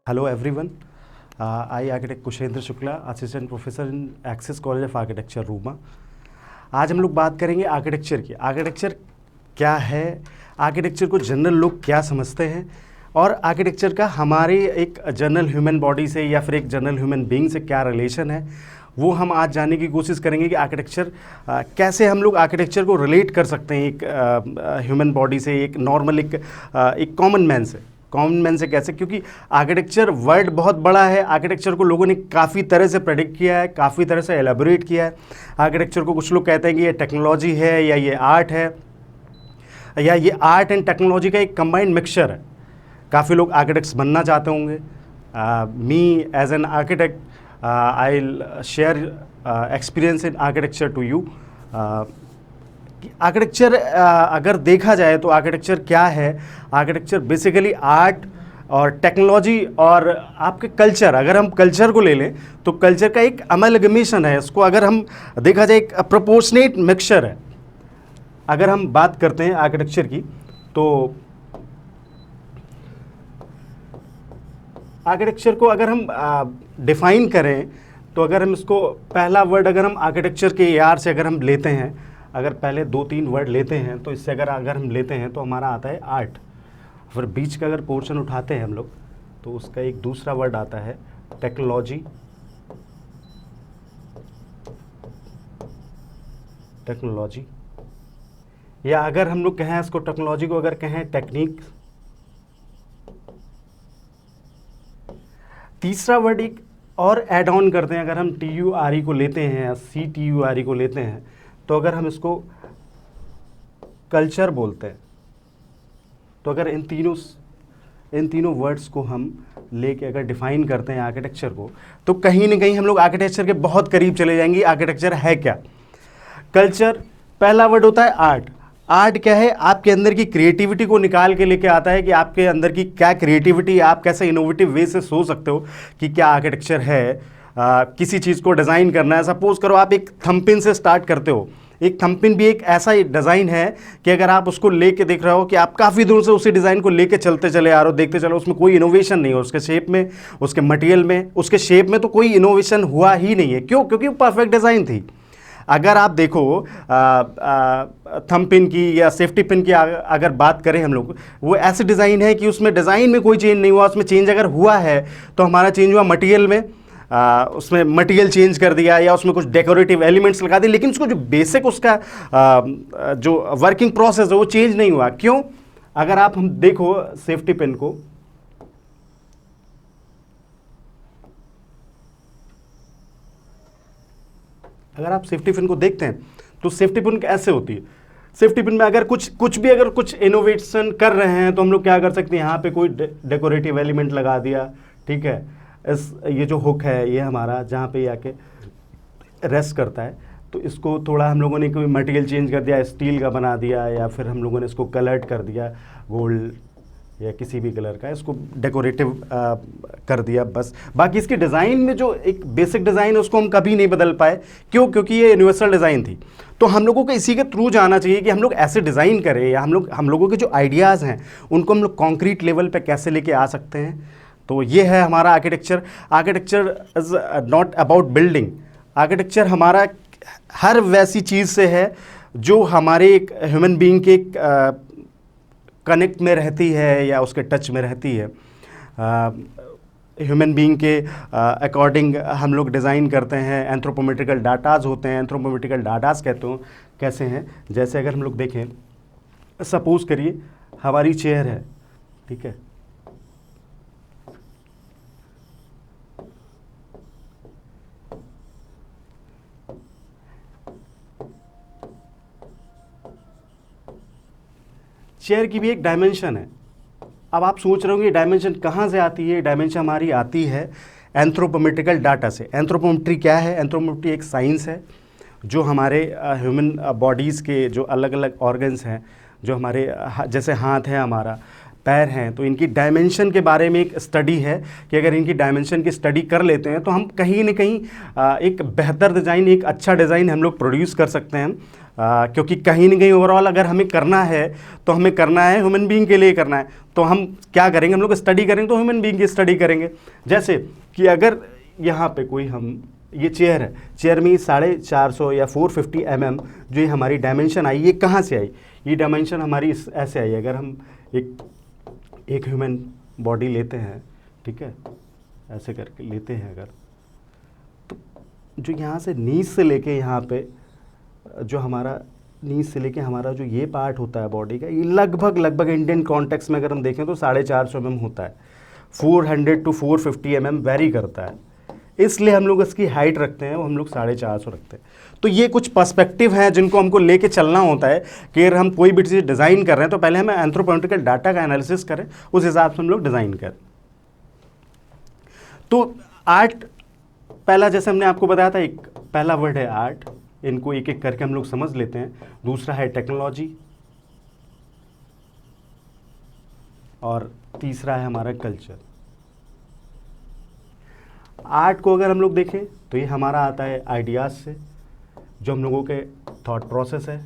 Hello everyone. I architect Kushendra Shukla, assistant professor in Axis college of architecture Rooma. आज हम लोग बात करेंगे आर्किटेक्चर की। आर्किटेक्चर क्या है, आर्किटेक्चर को जनरल लोग क्या समझते हैं, और आर्किटेक्चर का हमारे एक जनरल ह्यूमन बॉडी से या फिर एक जनरल ह्यूमन बीइंग से क्या रिलेशन है, वो हम आज जानने की कोशिश करेंगे कि आर्किटेक्चर कैसे हम लोग आर्किटेक्चर को रिलेट कर सकते हैं एक ह्यूमन बॉडी से, एक नॉर्मल एक कॉमन मैन से कैसे, क्योंकि आर्किटेक्चर वर्ड बहुत बड़ा है। आर्किटेक्चर को लोगों ने काफ़ी तरह से प्रेडिक्ट किया है, काफ़ी तरह से एलेबोरेट किया है। आर्किटेक्चर को कुछ लोग कहते हैं कि ये टेक्नोलॉजी है या ये आर्ट है, या ये आर्ट एंड टेक्नोलॉजी का एक कंबाइंड मिक्सचर है। काफ़ी लोग आर्किटेक्ट्स बनना चाहते होंगे। Me as an architect I will share experience in architecture to you. Architecture अगर देखा जाए तो आर्किटेक्चर क्या है, आर्किटेक्चर बेसिकली आर्ट और टेक्नोलॉजी और आपके कल्चर, अगर हम कल्चर को ले लें तो कल्चर का एक अमलगमेशन है। इसको अगर हम देखा जाए एक प्रोपोर्शनेट मिक्सचर है। अगर हम बात करते हैं आर्किटेक्चर की तो आर्किटेक्चर को अगर हम डिफाइन करें तो अगर हम इसको पहला वर्ड अगर हम आर्किटेक्चर के यार से अगर हम लेते हैं, अगर पहले 2-3 वर्ड लेते हैं तो इससे अगर हम लेते हैं तो हमारा आता है आर्ट। फिर बीच का अगर पोर्शन उठाते हैं हम लोग तो उसका एक दूसरा वर्ड आता है टेक्नोलॉजी, या अगर हम लोग कहें इसको टेक्नोलॉजी को अगर कहें टेक्निक। तीसरा वर्ड एक और ऐड ऑन करते हैं, अगर हम TURE को लेते हैं या CTURE को लेते हैं तो अगर हम इसको कल्चर बोलते हैं। तो अगर इन तीनों वर्ड्स को हम लेके अगर डिफाइन करते हैं आर्किटेक्चर को, तो कहीं ना कहीं हम लोग आर्किटेक्चर के बहुत करीब चले जाएंगे। आर्किटेक्चर है क्या? कल्चर, पहला वर्ड होता है आर्ट। आर्ट क्या है? आपके अंदर की क्रिएटिविटी को निकाल के लेके आता है कि आपके अंदर की क्या क्रिएटिविटी, आप कैसे इनोवेटिव वे से सोच सकते हो कि क्या आर्किटेक्चर है। किसी चीज़ को डिज़ाइन करना है, सपोज करो आप एक थंबपिन से स्टार्ट करते हो। एक थंबपिन भी एक ऐसा डिज़ाइन है कि अगर आप उसको लेके देख रहे हो कि आप काफ़ी दूर से उसी डिज़ाइन को लेके चलते चले आ रहे हो, देखते चलो, उसमें कोई इनोवेशन नहीं है। उसके शेप में, उसके मटेरियल में, उसके शेप में तो कोई इनोवेशन हुआ ही नहीं है। क्यों? क्योंकि वो परफेक्ट डिज़ाइन थी। अगर आप देखो थंबपिन की या सेफ्टी पिन की अगर बात करें हम लोग, वो ऐसे डिज़ाइन है कि उसमें डिज़ाइन में कोई चेंज नहीं हुआ। उसमें चेंज अगर हुआ है तो हमारा चेंज हुआ मटेरियल में। उसमें मटेरियल चेंज कर दिया या उसमें कुछ डेकोरेटिव एलिमेंट्स लगा दिए, लेकिन उसको जो बेसिक उसका जो वर्किंग प्रोसेस है वो चेंज नहीं हुआ। क्यों? अगर आप हम देखो सेफ्टी पिन को, अगर आप सेफ्टी पिन को देखते हैं तो सेफ्टी पिन ऐसे होती है। सेफ्टी पिन में अगर कुछ इनोवेशन कर रहे हैं तो हम लोग क्या कर सकते हैं, यहाँ पे कोई डेकोरेटिव एलिमेंट लगा दिया, ठीक है। ये जो हुक है ये हमारा जहाँ पे आके रेस्ट करता है, तो इसको थोड़ा हम लोगों ने कोई मटेरियल चेंज कर दिया, स्टील का बना दिया, या फिर हम लोगों ने इसको कलर्ड कर दिया गोल्ड या किसी भी कलर का, इसको डेकोरेटिव कर दिया बस। बाकी इसकी डिज़ाइन में जो एक बेसिक डिज़ाइन है उसको हम कभी नहीं बदल पाए। क्यों? क्योंकि ये यूनिवर्सल डिज़ाइन थी। तो हम लोगों को इसी के थ्रू जाना चाहिए कि हम लोग ऐसे डिज़ाइन करें, या हम लोगों के जो आइडियाज़ हैं उनको हम लोग कॉन्क्रीट लेवल पे कैसे लेके आ सकते हैं। तो ये है हमारा architecture. Architecture is not about building. Architecture हमारा हर वैसी चीज़ से है जो हमारे एक ह्यूमन बीइंग के कनेक्ट में रहती है या उसके टच में रहती है। ह्यूमन बीइंग के अकॉर्डिंग हम लोग डिज़ाइन करते हैं। एंथ्रोपोमेट्रिकल डाटाज होते हैं। एंथ्रोपोमेट्रिकल डाटाज कहते हो कैसे हैं, जैसे अगर हम लोग देखें, सपोज करिए हमारी चेयर है, ठीक है। चेयर की भी एक डायमेंशन है। अब आप सोच रहे होंगे डायमेंशन कहाँ से आती है? डायमेंशन हमारी आती है एंथ्रोपोमेट्रिकल डाटा से। एंथ्रोपोमेट्री क्या है? एंथ्रोपोमेट्री एक साइंस है जो हमारे ह्यूमन बॉडीज़ के जो अलग अलग ऑर्गन्स हैं, जो हमारे जैसे हाथ है, हमारा पैर हैं, तो इनकी डायमेंशन के बारे में एक स्टडी है कि अगर इनकी डायमेंशन की स्टडी कर लेते हैं तो हम कहीं ना कहीं एक बेहतर डिज़ाइन, एक अच्छा डिज़ाइन हम लोग प्रोड्यूस कर सकते हैं। क्योंकि कहीं ना कहीं ओवरऑल अगर हमें करना है तो हमें करना है ह्यूमन बीइंग के लिए करना है, तो हम क्या करेंगे, हम लोग स्टडी करेंगे तो ह्यूमन बीइंग की स्टडी करेंगे। जैसे कि अगर यहाँ पे कोई हम ये चेयर है, चेयर में 450 या 450 जो ये हमारी डायमेंशन आई, ये कहाँ से आई, ये डायमेंशन हमारी ऐसे आई। अगर हम एक ह्यूमन बॉडी लेते हैं, ठीक है, ऐसे करके लेते हैं अगर, तो जो यहाँ से नीज से लेके यहाँ पे जो हमारा नीज से लेके हमारा जो ये पार्ट होता है बॉडी का, ये लगभग इंडियन कॉन्टेक्स्ट में अगर हम देखें तो 450 होता है। 400 to 450 वेरी करता है, इसलिए हम लोग इसकी हाइट रखते हैं, वो हम लोग 450 रखते हैं। तो ये कुछ पर्सपेक्टिव हैं जिनको हमको लेके चलना होता है कि अगर हम कोई भी चीज़ डिज़ाइन कर रहे हैं तो पहले हमें एंथ्रोपोमेट्रिकल डाटा का एनालिसिस करें, उस हिसाब से हम लोग डिज़ाइन करें। तो आर्ट, पहला जैसे हमने आपको बताया था, एक पहला वर्ड है आर्ट, इनको एक एक करके हम लोग समझ लेते हैं। दूसरा है टेक्नोलॉजी, और तीसरा है हमारा कल्चर। आर्ट को अगर हम लोग देखें तो ये हमारा आता है आइडियाज से, जो हम लोगों के थॉट प्रोसेस है।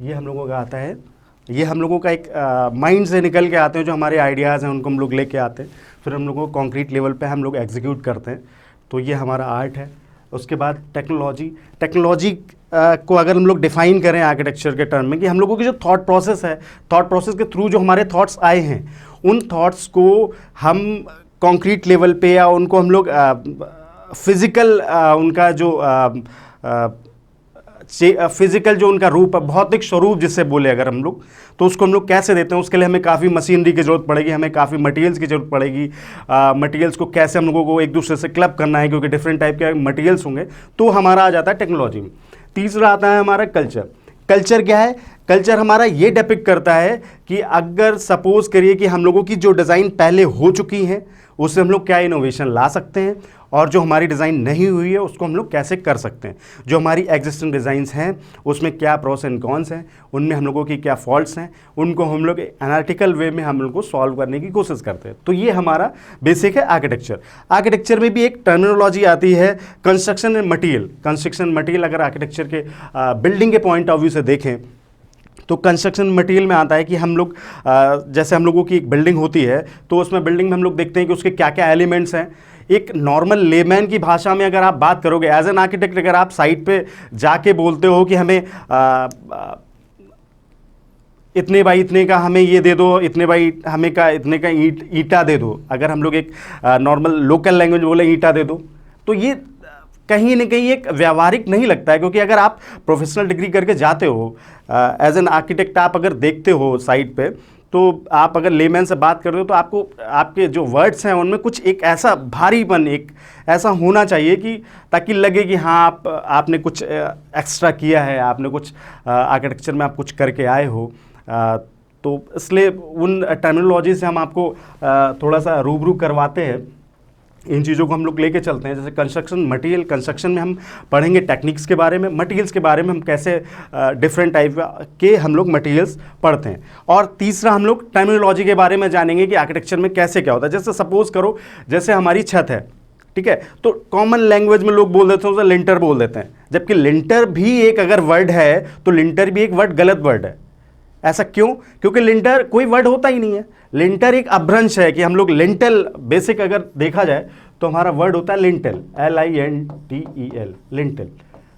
ये हम लोगों का आता है, ये हम लोगों का एक माइंड से निकल के आते हैं, जो हमारे आइडियाज़ हैं उनको हम लोग लेके आते हैं, फिर हम लोगों को कॉन्क्रीट लेवल पे हम लोग एग्जीक्यूट करते हैं। तो ये हमारा आर्ट है। उसके बाद टेक्नोलॉजी को अगर हम लोग डिफाइन करें आर्किटेक्चर के टर्म में, कि हम लोगों की जो थॉट प्रोसेस है, थॉट प्रोसेस के थ्रू जो हमारे थॉट्स आए हैं, उन थॉट्स को हम कॉन्क्रीट लेवल पे या उनको हम लोग फिज़िकल उनका जो फिजिकल जो उनका रूप है, भौतिक स्वरूप जिससे बोले अगर हम लोग, तो उसको हम लोग कैसे देते हैं। उसके लिए हमें काफ़ी मशीनरी की ज़रूरत पड़ेगी, हमें काफ़ी मटेरियल्स की ज़रूरत पड़ेगी। मटेरियल्स को कैसे हम लोगों को एक दूसरे से क्लब करना है, क्योंकि डिफरेंट टाइप के मटेरियल्स होंगे, तो हमारा आ जाता है टेक्नोलॉजी में। तीसरा आता है हमारा कल्चर। कल्चर क्या है? कल्चर हमारा ये डिपिक्ट करता है कि अगर सपोज करिए कि हम लोगों की जो डिज़ाइन पहले हो चुकी हैं, उससे हम लोग क्या इनोवेशन ला सकते हैं, और जो हमारी डिज़ाइन नहीं हुई है उसको हम लोग कैसे कर सकते हैं। जो हमारी एग्जिस्टिंग डिज़ाइंस हैं उसमें क्या प्रोस एंड कॉन्स हैं, उनमें हम लोगों की क्या फॉल्ट्स हैं, उनको हम लोग एनालिटिकल वे में हम लोग को सॉल्व करने की कोशिश करते हैं। तो ये हमारा बेसिक है आर्किटेक्चर। आर्किटेक्चर में भी एक टर्मिनोलॉजी आती है construction and material. Construction material अगर आर्किटेक्चर के बिल्डिंग के पॉइंट ऑफ व्यू से देखें तो कंस्ट्रक्शन मटेरियल में आता है कि हम लोग जैसे हम लोगों की एक बिल्डिंग होती है, तो उसमें बिल्डिंग में हम लोग देखते हैं कि उसके क्या क्या एलिमेंट्स हैं। एक नॉर्मल लेमैन की भाषा में अगर आप बात करोगे, एज एन आर्किटेक्ट अगर आप साइट पे जाके बोलते हो कि हमें इतने बाई इतने का हमें ये दे दो, इतने बाई हमें का इतने का ईंटा दे दो, अगर हम लोग एक नॉर्मल लोकल लैंग्वेज बोले ईंटा दे दो, तो ये कहीं ना कहीं एक व्यावहारिक नहीं लगता है। क्योंकि अगर आप प्रोफेशनल डिग्री करके जाते हो एज एन आर्किटेक्ट, आप अगर देखते हो साइट पे, तो आप अगर लेमैन से बात कर रहे हो तो आपको आपके जो वर्ड्स हैं उनमें कुछ एक ऐसा भारीपन, एक ऐसा होना चाहिए कि ताकि लगे कि हाँ आपने कुछ एक्स्ट्रा किया है, आपने कुछ आर्किटेक्चर में आप कुछ करके आए हो। तो इसलिए उन टर्मिनोलॉजी से हम आपको थोड़ा सा रूबरू करवाते हैं, इन चीज़ों को हम लोग लेके चलते हैं। जैसे कंस्ट्रक्शन मटेरियल, कंस्ट्रक्शन में हम पढ़ेंगे टेक्निक्स के बारे में, मटेरियल्स के बारे में हम कैसे डिफरेंट टाइप के हम लोग मटेरियल्स पढ़ते हैं। और तीसरा हम लोग टर्मिनोलॉजी के बारे में जानेंगे कि आर्किटेक्चर में कैसे क्या होता है। जैसे सपोज करो जैसे हमारी छत है, ठीक है, तो कॉमन लैंग्वेज में लोग बोल देते हैं उसे लिंटर बोल देते हैं, जबकि लिंटर भी एक अगर वर्ड है तो लिंटर भी एक वर्ड गलत वर्ड है। ऐसा क्यों? क्योंकि लिंटर कोई वर्ड होता ही नहीं है। लिंटर एक अपभ्रंश है कि हम लोग लिंटल, बेसिक अगर देखा जाए तो हमारा वर्ड होता है lintel, LINTEL, lintel.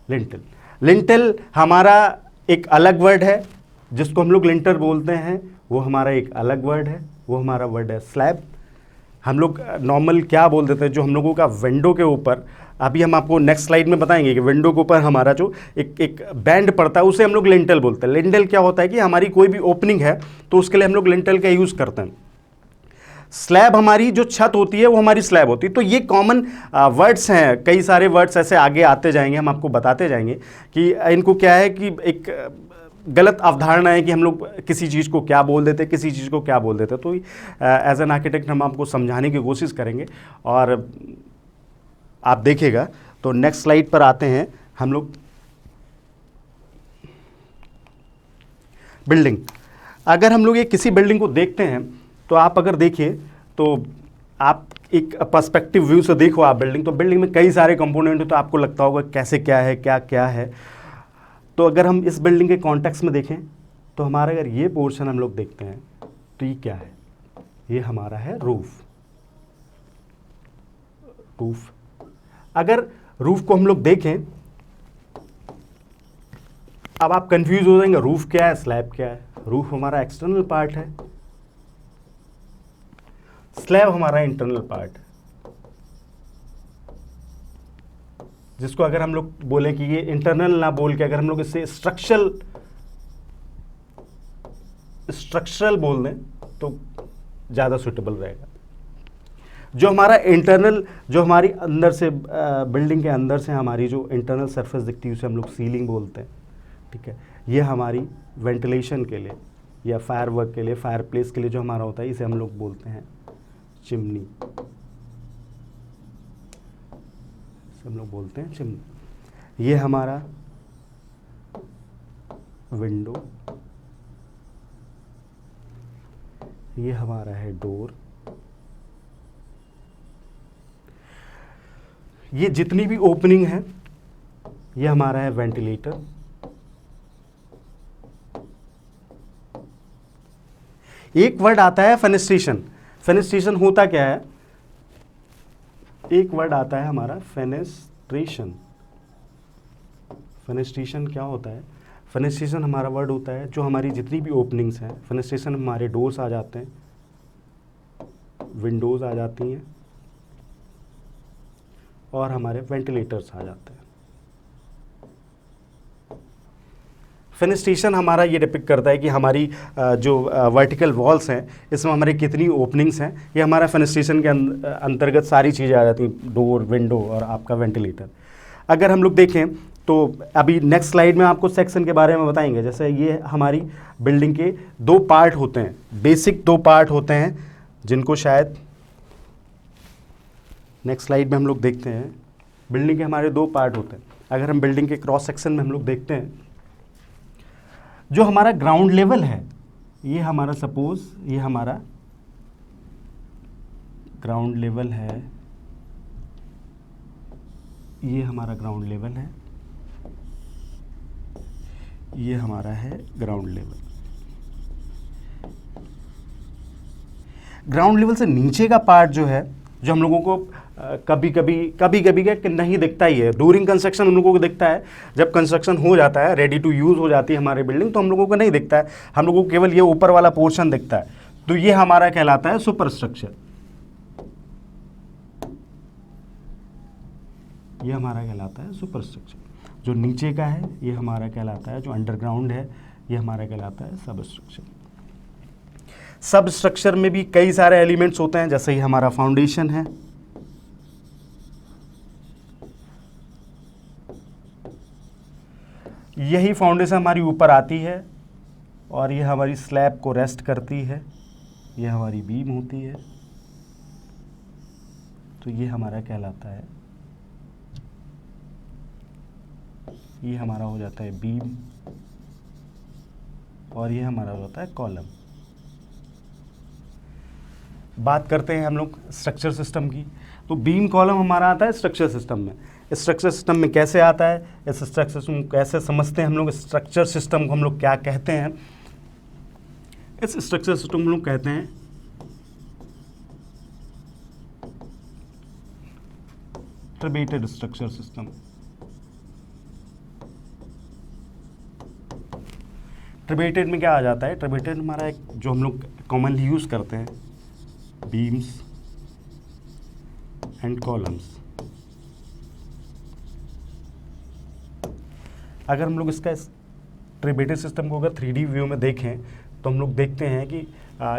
Lintel lintel हमारा एक अलग वर्ड है, जिसको हम लोग लिंटर बोलते हैं, वो हमारा एक अलग वर्ड है, वो हमारा वर्ड है स्लैब। हम लोग नॉर्मल क्या बोल देते हैं, जो हम लोगों का विंडो के ऊपर, अभी हम आपको नेक्स्ट स्लाइड में बताएंगे कि विंडो के ऊपर हमारा जो एक बैंड पड़ता है उसे हम लोग लिंटल बोलते हैं। लिंटल क्या होता है कि हमारी कोई भी ओपनिंग है तो उसके लिए हम लोग लिंटल का यूज़ करते हैं। स्लैब हमारी जो छत होती है वो हमारी स्लैब होती है। तो ये कॉमन वर्ड्स हैं, कई सारे वर्ड्स ऐसे आगे आते जाएंगे, हम आपको बताते जाएंगे कि इनको क्या है कि एक गलत अवधारणा है कि हम लोग किसी चीज़ को क्या बोल देते, किसी चीज़ को क्या बोल देते। तो एज एन आर्किटेक्ट हम आपको समझाने की कोशिश करेंगे और आप देखिएगा। तो नेक्स्ट स्लाइड पर आते हैं हम लोग। बिल्डिंग, अगर हम लोग ये किसी बिल्डिंग को देखते हैं तो आप अगर देखिए तो आप एक पर्सपेक्टिव व्यू से देखो आप बिल्डिंग, तो बिल्डिंग में कई सारे कंपोनेंट हैं, तो आपको लगता होगा कैसे क्या है, क्या क्या है। तो अगर हम इस बिल्डिंग के कॉन्टेक्स्ट में देखें तो हमारा अगर ये पोर्शन हम लोग देखते हैं तो ये क्या है, ये हमारा है रूफ। रूफ, अगर रूफ को हम लोग देखें, अब आप कंफ्यूज हो जाएंगे रूफ क्या है, स्लैब क्या है। रूफ हमारा एक्सटर्नल पार्ट है, स्लैब हमारा इंटरनल पार्ट है, जिसको अगर हम लोग बोले कि ये इंटरनल ना बोल के अगर हम लोग इससे स्ट्रक्चरल बोल दें तो ज़्यादा सुटेबल रहेगा। जो हमारा इंटरनल, जो हमारी अंदर से बिल्डिंग के अंदर से हमारी जो इंटरनल सरफेस दिखती है उसे हम लोग सीलिंग बोलते हैं, ठीक है। ये हमारी वेंटिलेशन के लिए या फायर वर्क के लिए, फायर प्लेस के लिए जो हमारा होता है, इसे हम लोग बोलते हैं चिमनी, इसे हम लोग बोलते हैं चिमनी। ये हमारा विंडो, ये हमारा है डोर। ये जितनी भी ओपनिंग है ये हमारा है वेंटिलेटर। एक वर्ड आता है फेनेस्ट्रेशन। फेनेस्ट्रेशन होता क्या है, एक वर्ड आता है हमारा फेनेस्ट्रेशन। फेनेस्ट्रेशन क्या होता है, फेनेस्ट्रेशन हमारा वर्ड होता है जो हमारी जितनी भी ओपनिंग्स हैं, फेनेस्ट्रेशन हमारे डोर्स आ जाते हैं, विंडोज़ आ जाती हैं और हमारे वेंटिलेटर्स आ जाते हैं। फेनेस्ट्रेशन हमारा ये डिपिक्ट करता है कि हमारी जो वर्टिकल वॉल्स हैं इसमें हमारी कितनी ओपनिंग्स हैं, ये हमारा फेनेस्ट्रेशन के अंतर्गत सारी चीज़ें आ जाती हैं, डोर, विंडो और आपका वेंटिलेटर। अगर हम लोग देखें तो अभी नेक्स्ट स्लाइड में आपको सेक्शन के बारे में बताएंगे। जैसे ये हमारी बिल्डिंग के दो पार्ट होते हैं, बेसिक दो पार्ट होते हैं, जिनको शायद नेक्स्ट स्लाइड में हम लोग देखते हैं। बिल्डिंग के हमारे दो पार्ट होते हैं। अगर हम बिल्डिंग के क्रॉस सेक्शन में हम लोग देखते हैं, जो हमारा ग्राउंड लेवल है, ये हमारा सपोज ये हमारा ग्राउंड लेवल है, ये हमारा ग्राउंड लेवल है, ये हमारा है ग्राउंड लेवल। ग्राउंड लेवल से नीचे का पार्ट जो है, जो हम लोगों को कभी कभी क्या नहीं दिखता ही है, ड्यूरिंग कंस्ट्रक्शन हम लोगों को दिखता है। जब कंस्ट्रक्शन हो जाता है, रेडी टू यूज़ हो जाती है हमारी बिल्डिंग, तो हम लोगों को नहीं दिखता है, हम लोगों को केवल ये ऊपर वाला पोर्शन दिखता है। तो ये हमारा कहलाता है सुपर स्ट्रक्चर। ये हमारा कहलाता है सुपर स्ट्रक्चर। जो नीचे का है ये हमारा कहलाता है, जो अंडरग्राउंड है ये हमारा कहलाता है सब स्ट्रक्चर। सब स्ट्रक्चर में भी कई सारे एलिमेंट्स होते हैं, जैसे ही हमारा फाउंडेशन है, यही फाउंडेशन हमारी ऊपर आती है और ये हमारी स्लैब को रेस्ट करती है, ये हमारी बीम होती है। तो ये हमारा कहलाता है, ये हमारा हो जाता है बीम और ये हमारा हो जाता है कॉलम। बात करते हैं हम लोग स्ट्रक्चर सिस्टम की। तो बीम कॉलम हमारा आता है स्ट्रक्चर सिस्टम में। स्ट्रक्चर सिस्टम में कैसे आता है, इस स्ट्रक्चर सिस्टम को कैसे समझते हैं हम लोग, स्ट्रक्चर सिस्टम को हम लोग क्या कहते हैं? इस स्ट्रक्चर सिस्टम को हम लोग कहते हैं ट्रिब्यूटेड स्ट्रक्चर सिस्टम। ट्रिब्यूटेड में क्या आ जाता है, ट्रिब्यूटेड हमारा एक जो हम लोग कॉमनली यूज़ करते हैं, बीम्स एंड कॉलम्स। अगर हम लोग इसका ट्रिब्यूटेड सिस्टम को अगर 3D व्यू में देखें तो हम लोग देखते हैं कि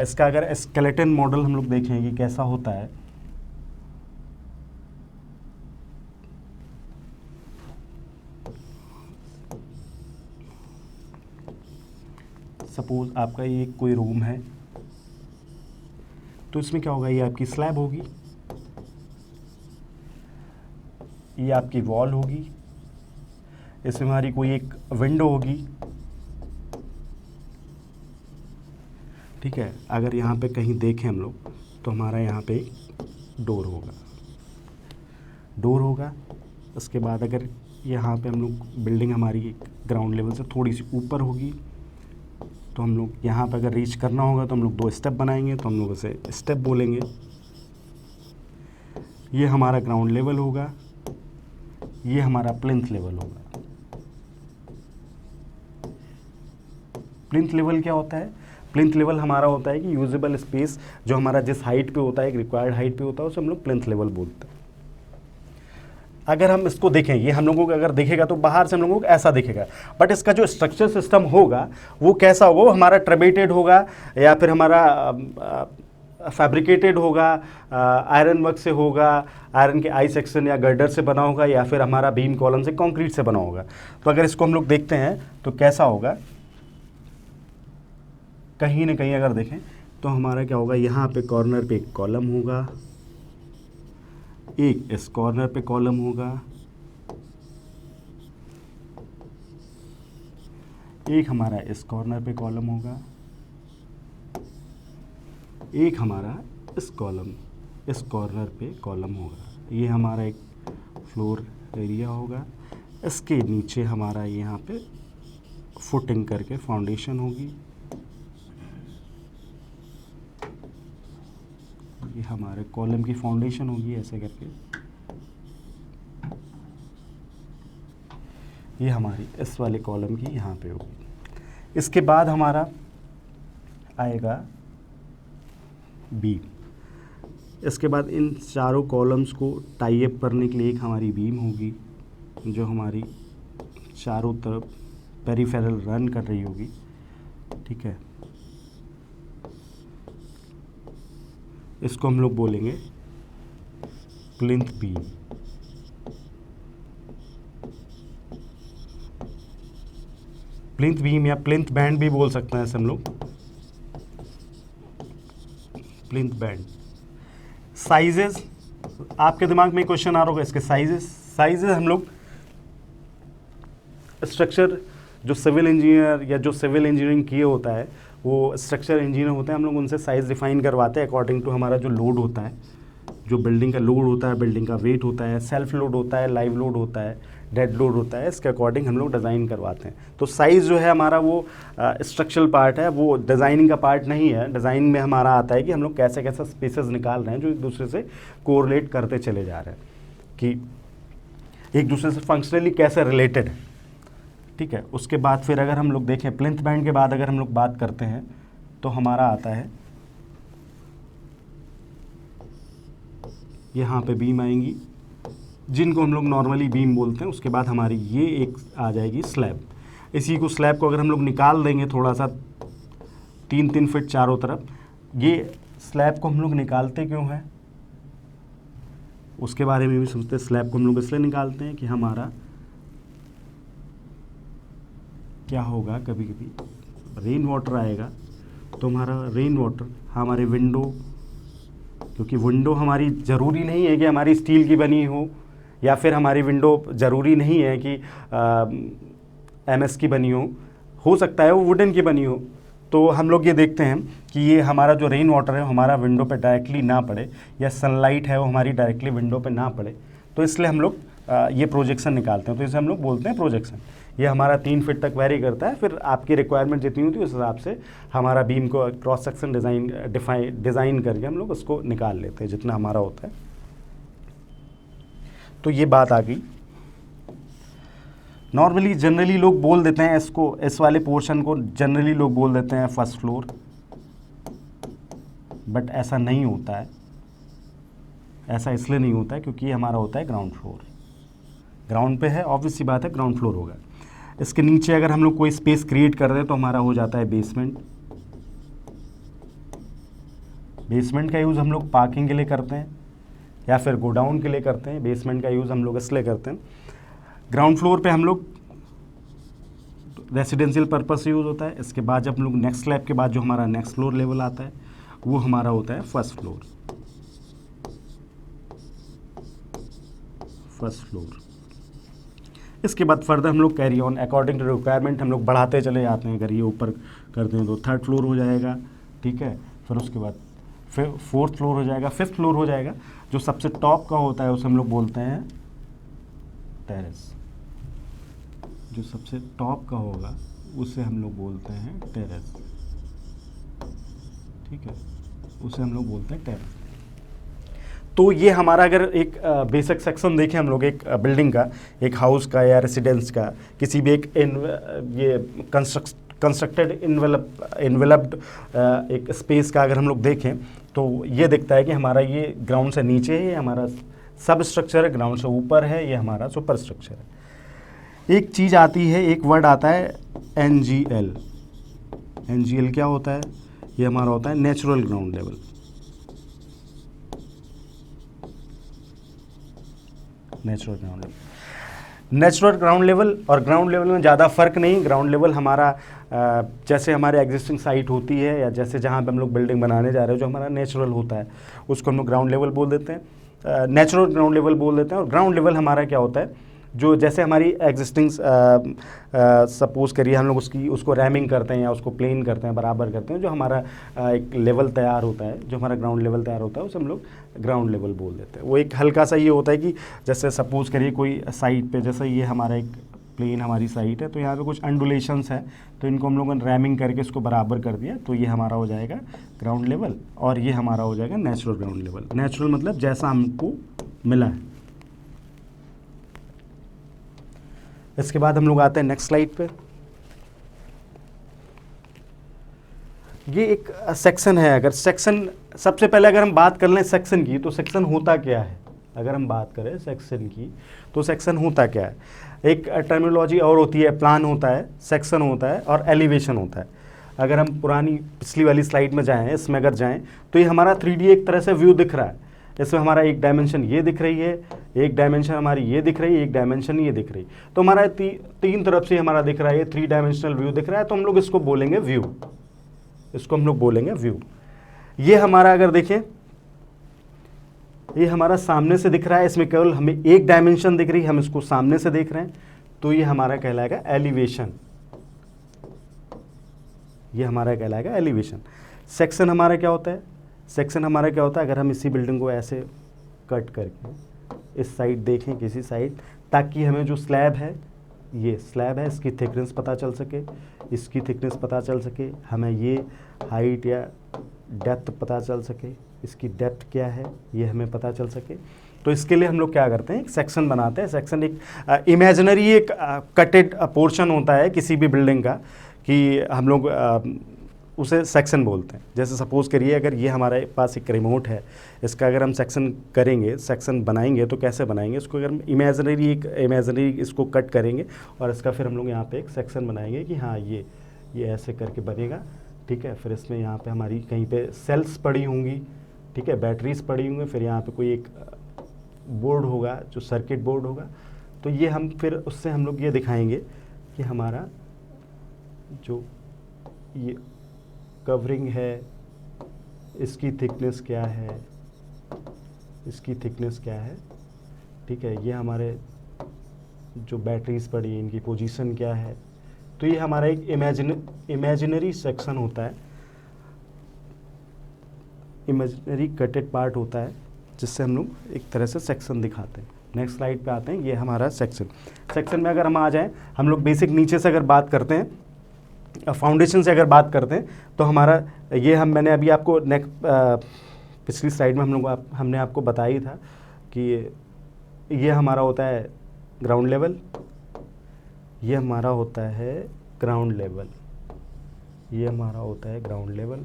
इसका अगर स्केलेटन मॉडल हम लोग देखें कि कैसा होता है। सपोज आपका ये कोई रूम है, तो इसमें क्या होगा, ये आपकी स्लैब होगी, ये आपकी वॉल होगी, इसमें हमारी कोई एक विंडो होगी, ठीक है। अगर यहाँ पे कहीं देखें हम लोग तो हमारा यहाँ पे डोर होगा, डोर होगा। उसके बाद अगर यहाँ पे हम लोग बिल्डिंग हमारी ग्राउंड लेवल से थोड़ी सी ऊपर होगी तो हम लोग यहाँ पे अगर रीच करना होगा तो हम लोग 2 स्टेप बनाएंगे, तो हम लोग उसे स्टेप बोलेंगे। ये हमारा ग्राउंड लेवल होगा, ये हमारा प्लिंथ लेवल होगा। प्लिंथ लेवल क्या होता है? प्लिंथ लेवल हमारा होता है कि यूजेबल स्पेस जो हमारा जिस हाइट पे होता है, एक रिक्वायर्ड हाइट पे होता है, उसे हम लोग प्लिंथ लेवल बोलते हैं। अगर हम इसको देखें, ये हम लोगों को अगर देखेगा तो बाहर से हम लोगों को ऐसा दिखेगा, बट इसका जो स्ट्रक्चर सिस्टम होगा वो कैसा होगा? वो हमारा ट्रेबेटेड होगा या फिर हमारा फैब्रिकेटेड होगा, आयरन वर्क से होगा, आयरन के आई सेक्शन या गर्डर से बना होगा, या फिर हमारा बीम कॉलम से कंक्रीट से बना होगा। तो अगर इसको हम लोग देखते हैं तो कैसा होगा? कहीं ना कहीं अगर देखें तो हमारा क्या होगा? यहाँ पे कॉर्नर पे एक कॉलम होगा, एक इस कॉर्नर पे कॉलम होगा, एक हमारा इस कॉर्नर पे कॉलम होगा, एक हमारा इस कॉर्नर पे कॉलम होगा। ये हमारा एक फ्लोर एरिया होगा। इसके नीचे हमारा यहाँ पे फुटिंग करके फाउंडेशन होगी। ये हमारे कॉलम की फाउंडेशन होगी ऐसे करके। ये हमारी इस वाले कॉलम की यहाँ पे होगी। इसके बाद हमारा आएगा बीम। इसके बाद इन चारों कॉलम्स को टाई अप करने के लिए एक हमारी बीम होगी जो हमारी चारों तरफ पेरिफेरल रन कर रही होगी, ठीक है। इसको हम लोग बोलेंगे प्लिंथ बीम। प्लिंथ बीम या प्लिंथ बैंड भी बोल सकते हैं इसे हम लोग, प्लिंथ बैंड। साइजेस, आपके दिमाग में क्वेश्चन आ रहा होगा इसके साइजेस हम लोग स्ट्रक्चर जो सिविल इंजीनियर या जो सिविल इंजीनियरिंग किए होता है वो स्ट्रक्चर इंजीनियर होते हैं, हम लोग उनसे साइज़ डिफाइन करवाते हैं अकॉर्डिंग टू हमारा जो लोड होता है, जो बिल्डिंग का लोड होता है, बिल्डिंग का वेट होता है, सेल्फ लोड होता है, लाइव लोड होता है, डेड लोड होता है, इसके अकॉर्डिंग हम लोग डिज़ाइन करवाते हैं। तो साइज़ जो है हमारा वो स्ट्रक्चरल पार्ट है, वो डिज़ाइनिंग का पार्ट नहीं है। डिज़ाइन में हमारा आता है कि हम लोग कैसे कैसे स्पेसेस निकाल रहे हैं जो एक दूसरे से कोरिलेट करते चले जा रहे हैं, कि एक दूसरे से फंक्शनली कैसे रिलेटेड है, ठीक है। उसके बाद फिर अगर हम लोग देखें प्लिंथ बैंड के बाद अगर हम लोग बात करते हैं तो हमारा आता है यहाँ पे बीम आएंगी जिनको हम लोग नॉर्मली बीम बोलते हैं। उसके बाद हमारी ये एक आ जाएगी स्लैब। इसी को स्लैब को अगर हम लोग निकाल देंगे थोड़ा सा 3-3 फीट चारों तरफ, ये स्लैब को हम लोग निकालते क्यों है उसके बारे में भी सोचते हैं। स्लैब को हम लोग इसलिए निकालते हैं कि हमारा क्या होगा, कभी कभी रेन वाटर आएगा तो हमारा रेन वाटर हमारे विंडो, क्योंकि विंडो हमारी ज़रूरी नहीं है कि हमारी स्टील की बनी हो, या फिर हमारी विंडो ज़रूरी नहीं है कि एमएस की बनी हो सकता है वो वुडन की बनी हो। तो हम लोग ये देखते हैं कि ये हमारा जो रेन वाटर है हमारा विंडो पे डायरेक्टली ना पड़े, या सनलाइट है वो हमारी डायरेक्टली विंडो पे ना पड़े, तो इसलिए हम लोग ये प्रोजेक्शन निकालते हैं। तो इसे हम लोग बोलते हैं प्रोजेक्शन। ये हमारा 3 फीट तक वेरी करता है। फिर आपकी रिक्वायरमेंट जितनी होती है उस हिसाब से हमारा बीम को क्रॉस सेक्शन डिज़ाइन करके हम लोग उसको निकाल लेते हैं जितना हमारा होता है। तो ये बात आ गई। नॉर्मली जनरली लोग बोल देते हैं इसको, इस वाले पोर्शन को जनरली लोग बोल देते हैं फर्स्ट फ्लोर, बट ऐसा नहीं होता है। ऐसा इसलिए नहीं होता है क्योंकि ये हमारा होता है ग्राउंड फ्लोर। ग्राउंड पे है, ऑब्वियस सी बात है ग्राउंड फ्लोर होगा। इसके नीचे अगर हम लोग कोई स्पेस क्रिएट कर रहे हैं तो हमारा हो जाता है बेसमेंट। बेसमेंट का यूज़ हम लोग पार्किंग के लिए करते हैं या फिर गोडाउन के लिए करते हैं। बेसमेंट का यूज़ हम लोग इसलिए करते हैं। ग्राउंड फ्लोर पे हम लोग रेसिडेंशियल पर्पस से यूज़ होता है। इसके बाद जब हम लोग नेक्स्ट स्लैब के बाद जो हमारा नेक्स्ट फ्लोर लेवल आता है वो हमारा होता है फर्स्ट फ्लोर। इसके बाद फर्दर हम लोग carry on according to requirement हम लोग बढ़ाते चले जाते हैं। अगर ये ऊपर करते हैं तो थर्ड फ्लोर हो जाएगा, ठीक है। फिर उसके बाद फोर्थ फ्लोर हो जाएगा, फिफ्थ फ्लोर हो जाएगा। जो सबसे टॉप का होता है उसे हम लोग बोलते हैं टेरेस। जो सबसे टॉप का होगा उसे हम लोग बोलते हैं टेरेस, ठीक है, उसे हम लोग बोलते हैं टेरेस। तो ये हमारा अगर एक बेसिक सेक्शन देखें हम लोग एक बिल्डिंग का, एक हाउस का या रेसिडेंस का, किसी भी एक ये कंस्ट्रक्टेड इन्वेलप्ड एक स्पेस का अगर हम लोग देखें तो ये दिखता है कि हमारा ये ग्राउंड से नीचे है, ये हमारा सब स्ट्रक्चर है, ग्राउंड से ऊपर है, ये हमारा सुपर स्ट्रक्चर है। एक चीज़ आती है, एक वर्ड आता है NGL। NGL क्या होता है? ये हमारा होता है natural ground level. Natural ground level, natural ground level और ग्राउंड लेवल में ज़्यादा फ़र्क नहीं। ग्राउंड लेवल हमारा जैसे हमारे एग्जिस्टिंग साइट होती है या जैसे जहाँ पे हम लोग बिल्डिंग बनाने जा रहे हैं, जो हमारा नेचुरल होता है उसको हम लोग ग्राउंड लेवल बोल देते हैं, नेचुरल ग्राउंड लेवल बोल देते हैं। और ग्राउंड लेवल हमारा क्या होता है, जो जैसे हमारी एग्जिस्टिंग सपोज करिए हम लोग उसको रैमिंग करते हैं या उसको प्लेन करते हैं, बराबर करते हैं, जो हमारा एक लेवल तैयार होता है, जो हमारा ग्राउंड लेवल तैयार होता है उसे हम लोग ग्राउंड लेवल बोल देते हैं। वो एक हल्का सा ये होता है कि जैसे सपोज करिए कोई साइट पे, जैसे ये हमारा एक प्लेन हमारी साइट है, तो यहाँ पे कुछ अंडुलेशंस है, तो इनको हम लोगों ने रैमिंग करके इसको बराबर कर दिया, तो ये हमारा हो जाएगा ग्राउंड लेवल और ये हमारा हो जाएगा नेचुरल ग्राउंड लेवल। नेचुरल मतलब जैसा हमको मिला है। इसके बाद हम लोग आते हैं नेक्स्ट स्लाइड पे। ये एक सेक्शन है। अगर सेक्शन, सबसे पहले अगर हम बात कर लें सेक्शन की, तो सेक्शन होता क्या है? अगर हम बात करें सेक्शन की, तो सेक्शन होता क्या है? एक टर्मिनोलॉजी और होती है, प्लान होता है, सेक्शन होता है और एलिवेशन होता है। अगर हम पुरानी पिछली वाली स्लाइड में जाएं, इसमें अगर जाएं, तो ये हमारा 3D एक तरह से व्यू दिख रहा है। इसमें हमारा एक डायमेंशन ये दिख रही है, एक डायमेंशन हमारी ये दिख रही है, एक डायमेंशन ये दिख रही है। तो हमारा तीन तरफ से हमारा दिख रहा है, ये 3 डायमेंशनल व्यू दिख रहा है, तो हम लोग इसको बोलेंगे व्यू। इसको हम लोग बोलेंगे व्यू। ये हमारा अगर देखें, ये हमारा सामने से दिख रहा है, इसमें केवल हमें एक डायमेंशन दिख रही है, हम इसको सामने से देख रहे हैं, तो ये हमारा कहलाएगा एलिवेशन। ये हमारा कहलाएगा एलिवेशन। सेक्शन हमारा क्या होता है? सेक्शन हमारा क्या होता है? अगर हम इसी बिल्डिंग को ऐसे कट करके इस साइड देखें, किसी साइड, ताकि हमें जो स्लैब है, ये स्लैब है, इसकी थिकनेस पता चल सके, इसकी थिकनेस पता चल सके, हमें ये हाइट या डेप्थ पता चल सके, इसकी डेप्थ क्या है ये हमें पता चल सके। तो इसके लिए हम लोग क्या करते हैं, एक सेक्शन बनाते हैं। सेक्शन एक इमेजिनरी एक कटेड पोर्शन होता है किसी भी बिल्डिंग का, कि हम लोग उसे सेक्शन बोलते हैं। जैसे सपोज़ करिए अगर ये हमारे पास एक रिमोट है, इसका अगर हम सेक्शन करेंगे, सेक्शन बनाएंगे, तो कैसे बनाएंगे इसको? अगर हम इमेजिनरी इसको कट करेंगे और इसका फिर हम लोग यहाँ पे एक सेक्शन बनाएंगे कि हाँ ये ऐसे करके बनेगा, ठीक है। फिर इसमें यहाँ पे हमारी कहीं पे सेल्स पड़ी होंगी, ठीक है, बैटरीज पड़ी होंगी, फिर यहाँ पे कोई एक बोर्ड होगा जो सर्किट बोर्ड होगा। तो ये हम फिर उससे हम लोग ये दिखाएंगे कि हमारा जो ये कवरिंग है इसकी थिकनेस क्या है, इसकी थिकनेस क्या है, ठीक है। ये हमारे जो बैटरीज पड़ी हैं इनकी पोजीशन क्या है। तो ये हमारा एक इमेजिनरी सेक्शन होता है, इमेजिनरी कटेड पार्ट होता है, जिससे हम लोग एक तरह से सेक्शन दिखाते हैं। नेक्स्ट स्लाइड पे आते हैं। ये हमारा सेक्शन में अगर हम आ जाएं, हम लोग बेसिक नीचे से अगर बात करते हैं, फाउंडेशन से अगर बात करते हैं, तो हमारा ये मैंने अभी आपको पिछली स्लाइड में हमने आपको बताया था कि ये हमारा होता है ग्राउंड लेवल, ये हमारा होता है ग्राउंड लेवल, ये हमारा होता है ग्राउंड लेवल,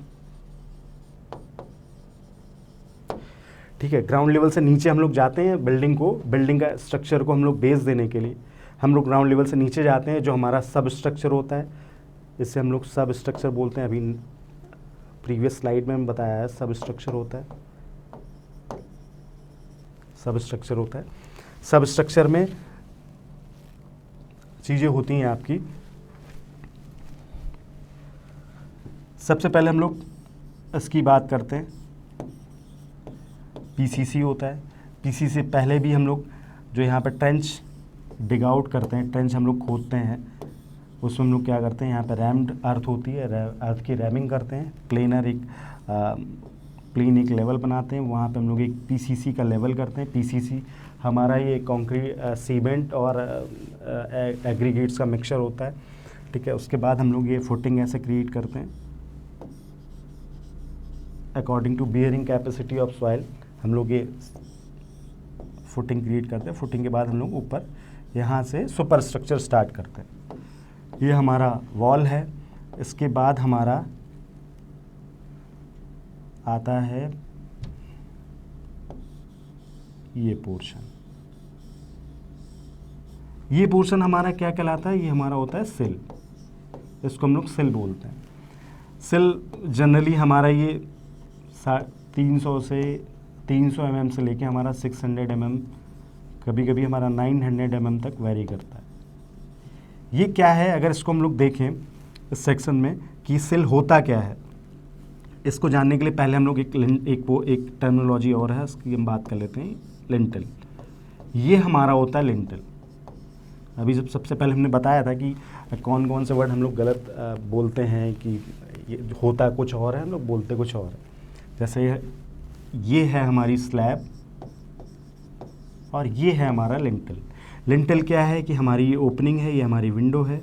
ठीक है। ग्राउंड लेवल से नीचे हम लोग जाते हैं, बिल्डिंग का स्ट्रक्चर को हम लोग बेस देने के लिए हम लोग ग्राउंड लेवल से नीचे जाते हैं। जो हमारा सब स्ट्रक्चर होता है, इससे हम लोग सब स्ट्रक्चर बोलते हैं। अभी प्रीवियस स्लाइड में हम बताया है सब स्ट्रक्चर होता है, सब स्ट्रक्चर होता है। सब स्ट्रक्चर में चीज़ें होती हैं आपकी। सबसे पहले हम लोग इसकी बात करते हैं, पीसीसी होता है। पीसीसी से पहले भी हम लोग जो यहाँ पर ट्रेंच डिग आउट करते हैं, ट्रेंच हम लोग खोदते हैं, उसमें हम लोग क्या करते हैं, यहाँ पर रैम्ड अर्थ होती है, अर्थ की रैमिंग करते हैं। प्लेन एक लेवल बनाते हैं, वहाँ पे हम लोग एक पीसीसी का लेवल करते हैं। पीसीसी हमारा ये कंक्रीट सीमेंट और एग्रीगेट्स का मिक्सचर होता है, ठीक है। उसके बाद हम लोग ये फुटिंग ऐसे क्रिएट करते हैं according to bearing capacity of soil. हम लोग ये फुटिंग क्रिएट करते हैं। फुटिंग के बाद हम लोग ऊपर यहाँ से सुपर स्ट्रक्चर स्टार्ट करते हैं। ये हमारा वॉल है। इसके बाद हमारा आता है ये पोर्शन। ये पोर्शन हमारा क्या कहलाता है? ये हमारा होता है सिल। इसको हम लोग सिल बोलते हैं। सिल जनरली हमारा ये 300 से 300 mm से लेके हमारा 600 mm, कभी कभी हमारा 900 mm तक वेरी करता है। ये क्या है? अगर इसको हम लोग देखें इस सेक्शन में कि सिल होता क्या है, इसको जानने के लिए पहले हम लोग एक टर्मिनोलॉजी और है, उसकी हम बात कर लेते हैं। लिंटल, ये हमारा होता है लिंटल। अभी जब सबसे पहले हमने बताया था कि कौन कौन से वर्ड हम लोग गलत बोलते हैं कि ये होता कुछ और है, हम लोग बोलते कुछ और है। जैसे ये है हमारी स्लैब और ये है हमारा लिंटल। लिंटल क्या है कि हमारी ये ओपनिंग है, ये हमारी विंडो है,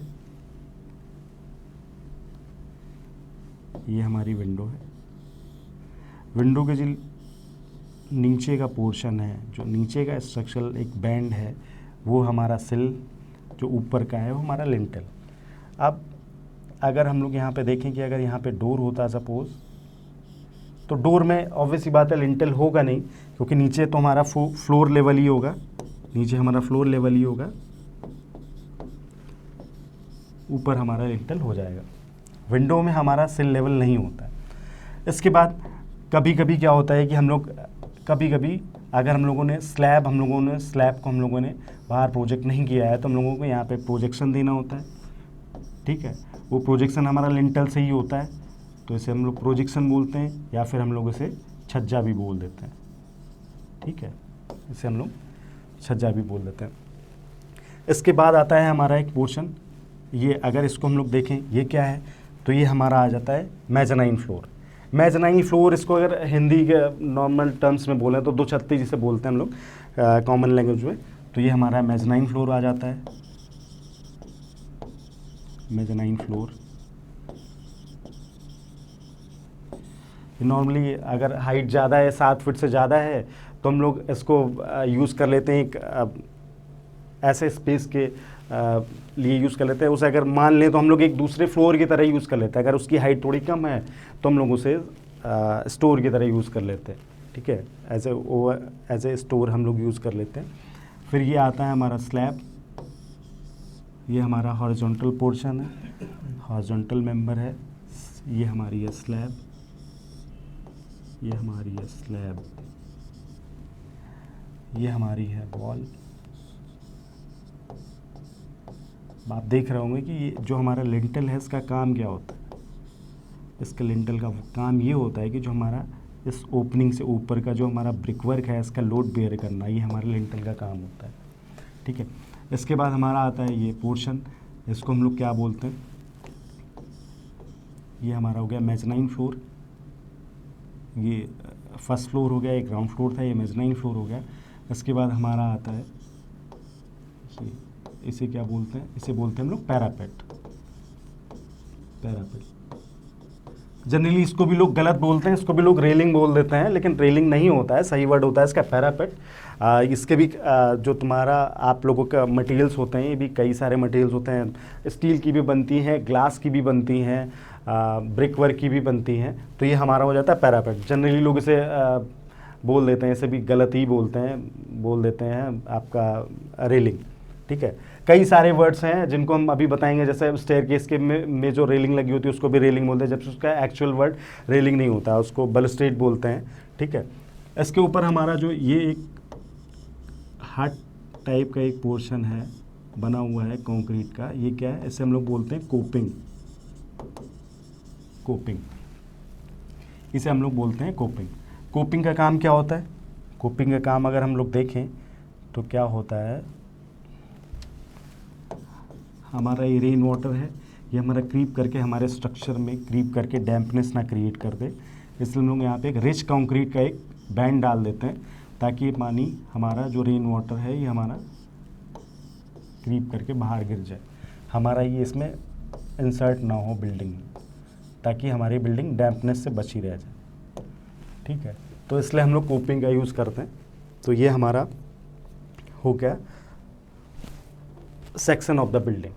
ये हमारी विंडो है। विंडो के जो नीचे का पोर्शन है, जो नीचे का स्ट्रक्चरल एक बैंड है, वो हमारा सिल, जो ऊपर का है वो हमारा लिंटल। अब अगर हम लोग यहाँ पे देखें कि अगर यहाँ पे डोर होता सपोज, तो डोर में ऑब्वियसली बात है लिंटल होगा नहीं, क्योंकि नीचे तो हमारा फ्लोर लेवल ही होगा, नीचे हमारा फ्लोर लेवल ही होगा, ऊपर हमारा लिंटल हो जाएगा। विंडो में हमारा सिल लेवल नहीं होता है। इसके बाद कभी कभी क्या होता है कि हम लोग कभी कभी अगर हम लोगों ने स्लैब को हम लोगों ने बाहर प्रोजेक्ट नहीं किया है, तो हम लोगों को यहाँ पे प्रोजेक्शन देना होता है, ठीक है। वो प्रोजेक्शन हमारा लिंटल से ही होता है, तो इसे हम लोग प्रोजेक्शन बोलते हैं, या फिर हम लोग इसे छज्जा भी बोल देते हैं, ठीक है। इसे हम लोग छज्जा भी बोल देते हैं। इसके बाद आता है हमारा एक पोर्शन, ये अगर इसको हम लोग देखें ये क्या है, तो ये हमारा आ जाता है मेज़नाइन फ्लोर। मेज़नाइन फ्लोर, इसको अगर हिंदी के नॉर्मल टर्म्स में बोलें तो दो छत्ती जिसे बोलते हैं हम लोग कॉमन लैंग्वेज में, तो ये हमारा मेज़नाइन फ्लोर आ जाता है। मेज़नाइन फ्लोर नॉर्मली अगर हाइट ज़्यादा है, 7 फीट से ज़्यादा है, तो हम लोग इसको यूज़ कर लेते हैं एक ऐसे स्पेस के लिए यूज़ कर लेते हैं। उसे अगर मान लें तो हम लोग एक दूसरे फ्लोर की तरह यूज़ कर लेते हैं। अगर उसकी हाइट थोड़ी कम है तो हम लोग उसे स्टोर की तरह यूज़ कर लेते हैं, ठीक है। एज ए स्टोर हम लोग यूज़ कर लेते हैं। फिर ये आता है हमारा स्लैब, ये हमारा हॉरिजॉन्टल पोर्शन है, हॉरिजॉन्टल मेंबर है। ये हमारी है स्लैब, ये हमारी है स्लैब, ये हमारी है वॉल। आप देख रहे होंगे कि ये जो हमारा लिंटल है, इसका काम क्या होता है? इसका लिंटल का काम ये होता है कि जो हमारा इस ओपनिंग से ऊपर का जो हमारा ब्रिकवर्क है, इसका लोड बेयर करना, ये हमारे लिंटल का काम होता है, ठीक है। इसके बाद हमारा आता है ये पोर्शन, इसको हम लोग क्या बोलते हैं? ये हमारा हो गया मेज़नाइन फ्लोर। ये फर्स्ट फ्लोर हो गया, एक ग्राउंड फ्लोर था, ये मेज़नाइन फ्लोर हो गया। इसके बाद हमारा आता है इसे क्या बोलते हैं? इसे बोलते हैं हम लोग पैरापेट। जनरली इसको भी लोग गलत बोलते हैं, इसको भी लोग रेलिंग बोल देते हैं, लेकिन रेलिंग नहीं होता है, सही वर्ड होता है इसका पैरापेट। इसके भी जो तुम्हारा आप लोगों का मटेरियल्स होते हैं, ये भी कई सारे मटेरियल्स होते हैं, स्टील की भी बनती हैं, ग्लास की भी बनती हैं, ब्रिक वर्क की भी बनती हैं, तो ये हमारा हो जाता है पैरापेट। जनरली लोग इसे बोल देते हैं, इसे भी गलत ही बोल देते हैं आपका रेलिंग, ठीक है। कई सारे वर्ड्स हैं जिनको हम अभी बताएंगे, जैसे स्टेयरकेस के में जो रेलिंग लगी होती है उसको भी रेलिंग बोलते हैं, जबकि उसका एक्चुअल वर्ड रेलिंग नहीं होता, उसको बलस्ट्रेट बोलते हैं, ठीक है। इसके ऊपर हमारा जो ये एक हट टाइप का एक पोर्शन है बना हुआ है कंक्रीट का, ये क्या है? इसे हम लोग बोलते हैं कोपिंग। इसे हम लोग बोलते हैं कोपिंग। कोपिंग का काम क्या होता है? कोपिंग का काम अगर हम लोग देखें तो क्या होता है, हमारा ये रेन वाटर है, ये हमारा क्रीप करके हमारे स्ट्रक्चर में क्रीप करके डैम्पनेस ना क्रिएट कर दे, इसलिए हम लोग यहाँ पे एक रिच कंक्रीट का एक बैंड डाल देते हैं, ताकि ये पानी हमारा जो रेन वाटर है ये हमारा क्रीप करके बाहर गिर जाए, हमारा ये इसमें इंसर्ट ना हो बिल्डिंग में, ताकि हमारी बिल्डिंग डैम्पनेस से बची रह जाए। ठीक है, तो इसलिए हम लोग कोपिंग का यूज़ करते हैं। तो ये हमारा हो गया सेक्शन ऑफ द बिल्डिंग।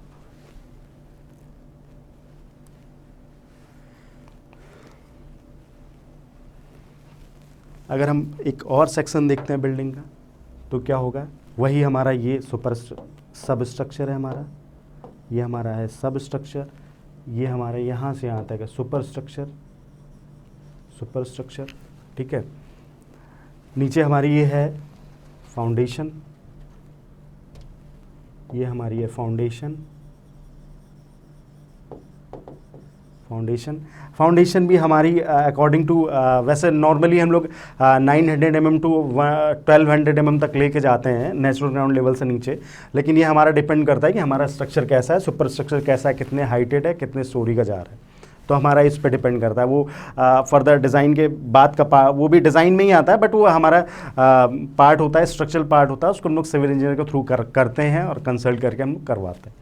अगर हम एक और सेक्शन देखते हैं बिल्डिंग का, तो क्या होगा, वही हमारा ये सब स्ट्रक्चर है हमारा, ये हमारा है सब स्ट्रक्चर, ये हमारा यहाँ से यहाँ तक है सुपर स्ट्रक्चर। ठीक है, नीचे हमारी ये है फाउंडेशन, ये हमारी है फाउंडेशन भी हमारी अकॉर्डिंग टू वैसे नॉर्मली हम लोग 900 mm टू 1200 mm तक लेके जाते हैं नेचुरल ग्राउंड लेवल से नीचे, लेकिन ये हमारा डिपेंड करता है कि हमारा स्ट्रक्चर कैसा है, सुपर स्ट्रक्चर कैसा है, कितने हाइटेड है, कितने स्टोरी का जा रहा है, तो हमारा इस पे डिपेंड करता है। वो फर्दर डिज़ाइन के बाद का वो भी डिज़ाइन में ही आता है, बट वो हमारा पार्ट होता है, स्ट्रक्चरल पार्ट होता है, उसको हम लोग सिविल इंजीनियर के थ्रू करते हैं और कंसल्ट करके हम करवाते हैं।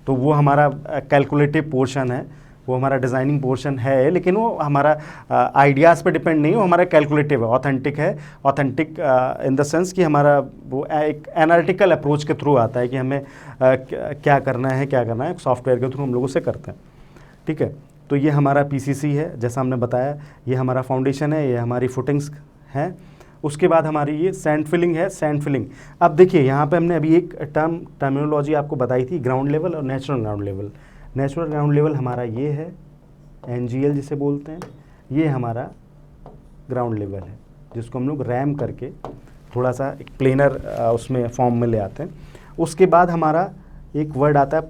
तो वो हमारा कैलकुलेटिव पोर्शन है, वो हमारा डिज़ाइनिंग पोर्शन है, लेकिन वो हमारा आइडियाज़ पे डिपेंड नहीं, वो हमारा कैलकुलेटिव है, ऑथेंटिक इन द सेंस कि हमारा वो एक एनालिटिकल अप्रोच के थ्रू आता है कि हमें क्या करना है, सॉफ्टवेयर के थ्रू हम लोग उसे करते हैं। ठीक है, तो ये हमारा पीसीसी है, जैसा हमने बताया, ये हमारा फाउंडेशन है, ये हमारी फुटिंग्स हैं। उसके बाद हमारी ये सैंड फिलिंग। अब देखिए यहाँ पे हमने अभी एक टर्मिनोलॉजी आपको बताई थी, ग्राउंड लेवल और नेचुरल ग्राउंड लेवल हमारा ये है, NGL जिसे बोलते हैं, ये हमारा ग्राउंड लेवल है, जिसको हम लोग रैम करके थोड़ा सा एक प्लेनर उसमें फॉर्म में ले आते हैं। उसके बाद हमारा एक वर्ड आता है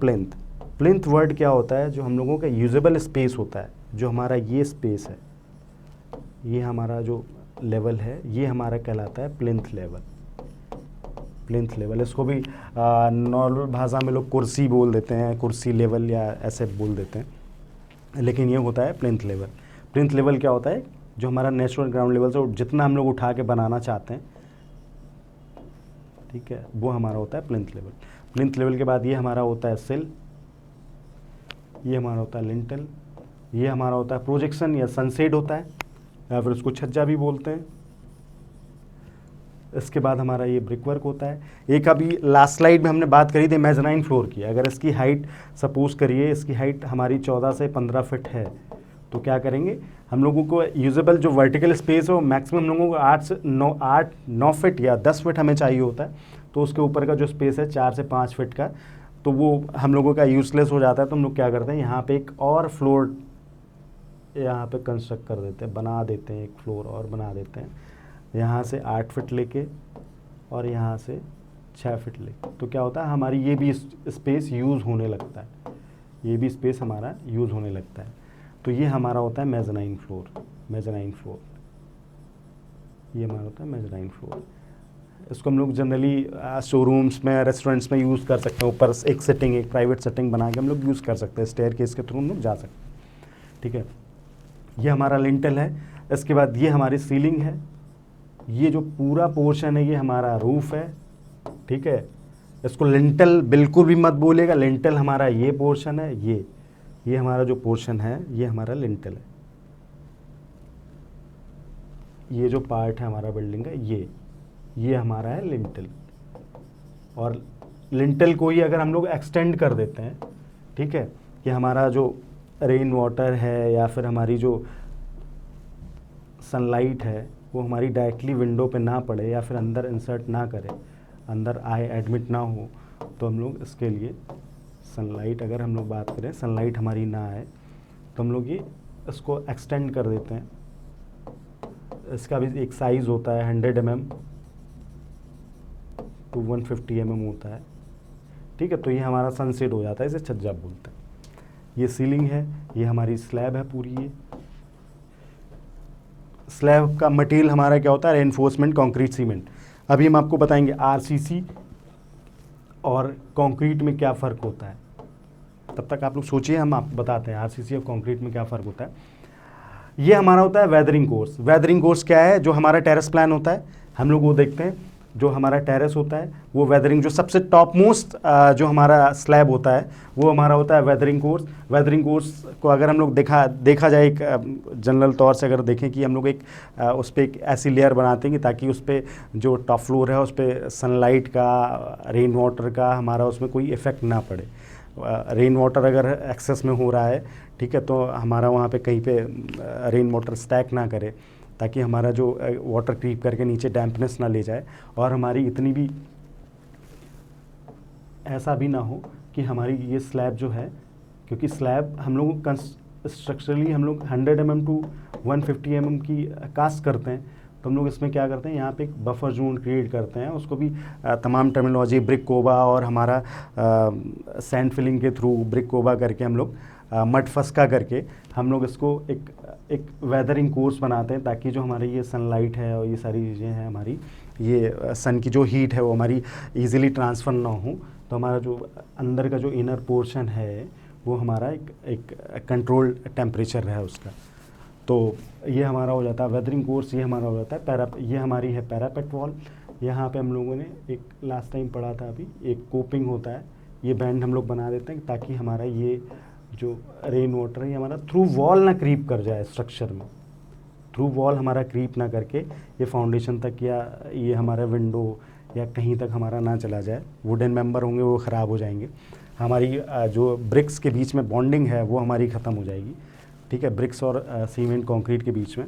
प्लिंथ वर्ड क्या होता है, जो हम लोगों का यूजेबल स्पेस होता है, जो हमारा ये स्पेस है, ये हमारा जो लेवल है, ये हमारा कहलाता है प्लिंथ लेवल। इसको भी नॉर्मल भाषा में लोग कुर्सी बोल देते हैं, कुर्सी लेवल या ऐसे बोल देते हैं, लेकिन ये होता है प्लिंथ लेवल क्या होता है, जो हमारा नेचुरल ग्राउंड लेवल से जितना हम लोग उठा के बनाना चाहते हैं, ठीक है, वो हमारा होता है प्लिंथ लेवल के बाद ये हमारा होता है सिल, ये हमारा होता है लिंटल, ये हमारा होता है प्रोजेक्शन या सनसेड होता है, या फिर उसको छज्जा भी बोलते हैं। इसके बाद हमारा ये ब्रिक वर्क होता है। एक अभी लास्ट स्लाइड में हमने बात करी थी मेज़नाइन फ्लोर की, अगर इसकी हाइट सपोज करिए, इसकी हाइट हमारी 14 से 15 फीट है, तो क्या करेंगे हम लोगों को, यूजेबल जो वर्टिकल स्पेस हो मैक्सिमम हम लोगों को 8-9 फीट या 10 फीट हमें चाहिए होता है, तो उसके ऊपर का जो स्पेस है 4 से 5 फीट का, तो वो हम लोगों का यूजलेस हो जाता है। तो हम लोग क्या करते हैं, यहाँ पे एक और फ्लोर यहाँ पे कंस्ट्रक्ट कर देते हैं, बना देते हैं, एक फ्लोर और बना देते हैं, यहाँ से 8 फीट लेके और यहाँ से 6 फीट लेके। तो क्या होता है, हमारी ये भी स्पेस यूज़ होने लगता है, ये भी स्पेस हमारा यूज़ होने लगता है। तो ये हमारा होता है मेज़नाइन फ्लोर, ये हमारा होता है मेज़नाइन फ्लोर। इसको हम लोग जनरली शोरूम्स में, रेस्टोरेंट्स में यूज़ कर सकते हैं, ऊपर एक सेटिंग, एक प्राइवेट सेटिंग बना के हम लोग यूज़ कर सकते हैं, स्टेयरकेस के थ्रू हम लोग जा सकते हैं। ठीक है, ये हमारा लिंटल है। इसके बाद ये हमारी सीलिंग है, ये जो पूरा पोर्शन है ये हमारा रूफ है। ठीक है, इसको लिंटल बिल्कुल भी मत बोलेगा, लिंटल हमारा ये पोर्शन है, ये हमारा जो पोर्शन है ये हमारा लिंटल है। ये जो पार्ट है हमारा बिल्डिंग का, ये हमारा है लिंटल। और लिंटल को ही अगर हम लोग एक्सटेंड कर देते हैं, ठीक है, कि हमारा जो रेन वाटर है या फिर हमारी जो सनलाइट है वो हमारी डायरेक्टली विंडो पे ना पड़े या फिर अंदर इंसर्ट ना करे, अंदर आए एडमिट ना हो, तो हम लोग इसके लिए सनलाइट, अगर हम लोग बात करें सनलाइट हमारी ना आए, तो हम लोग ये इसको एक्सटेंड कर देते हैं। इसका भी एक साइज़ होता है 100 mm to 150 mm होता है। ठीक है, तो ये हमारा सनसेट हो जाता है, इसे छज्जा बोलते हैं। ये सीलिंग है, ये हमारी स्लैब है पूरी। ये स्लैब का मटेरियल हमारा क्या होता है, रेनफोर्समेंट कंक्रीट सीमेंट। अभी हम आपको बताएंगे आरसीसी और कंक्रीट में क्या फ़र्क होता है। तब तक आप लोग सोचिए, हम आपको बताते हैं आरसीसी और कंक्रीट में क्या फ़र्क होता है। ये हमारा होता है वेदरिंग कोर्स। वेदरिंग कोर्स क्या है? जो हमारा टेरेस प्लान होता है हम लोग वो देखते हैं, जो हमारा टेरेस होता है वो वेदरिंग, जो सबसे टॉप मोस्ट जो हमारा स्लैब होता है वो हमारा होता है वेदरिंग कोर्स। वेदरिंग कोर्स को अगर हम लोग देखा जाए एक जनरल तौर से अगर देखें कि हम लोग एक उस पर एक ऐसी लेयर बनाते हैं कि ताकि उस पर जो टॉप फ्लोर है उस पर सनलाइट का, रेन वाटर का हमारा उसमें कोई इफ़ेक्ट ना पड़े। रेन वाटर अगर एक्सेस में हो रहा है, ठीक है, तो हमारा वहाँ पे कहीं पे रेन वाटर स्टैक ना करे, ताकि हमारा जो वाटर क्रीप करके नीचे डैम्पनेस ना ले जाए, और हमारी इतनी भी ऐसा भी ना हो कि हमारी ये स्लैब जो है, क्योंकि स्लैब हम लोग स्ट्रक्चरली हम लोग 100 mm टू 150 mm की कास्ट करते हैं, तो हम लोग इसमें क्या करते हैं, यहाँ पे एक बफर जोन क्रिएट करते हैं। उसको भी तमाम टर्मिनोलॉजी ब्रिक कोबा और हमारा सैंड फिलिंग के थ्रू ब्रिक कोबा करके हम लोग मड फस्का करके हम लोग इसको एक वेदरिंग कोर्स बनाते हैं, ताकि जो हमारी ये सनलाइट है और ये सारी चीज़ें हैं हमारी, ये सन की जो हीट है वो हमारी इजीली ट्रांसफ़र ना हो, तो हमारा जो अंदर का जो इनर पोर्शन है वो हमारा एक कंट्रोल टेम्परेचर है उसका। तो ये हमारा हो जाता है वेदरिंग कोर्स। ये हमारा हो जाता है ये हमारी है पैरापेट वॉल। यहाँ पे हम लोगों ने एक लास्ट टाइम पढ़ा था, अभी एक कोपिंग होता है, ये बैंड हम लोग बना देते हैं ताकि हमारा ये जो रेन वाटर है ये हमारा थ्रू वॉल ना क्रीप कर जाए स्ट्रक्चर में, थ्रू वॉल हमारा क्रीप ना करके ये फाउंडेशन तक या ये हमारा विंडो या कहीं तक हमारा ना चला जाए। वुडन मेंबर होंगे वो ख़राब हो जाएंगे, हमारी जो ब्रिक्स के बीच में बॉन्डिंग है वो हमारी ख़त्म हो जाएगी, ठीक है, ब्रिक्स और सीमेंट कंक्रीट के बीच में।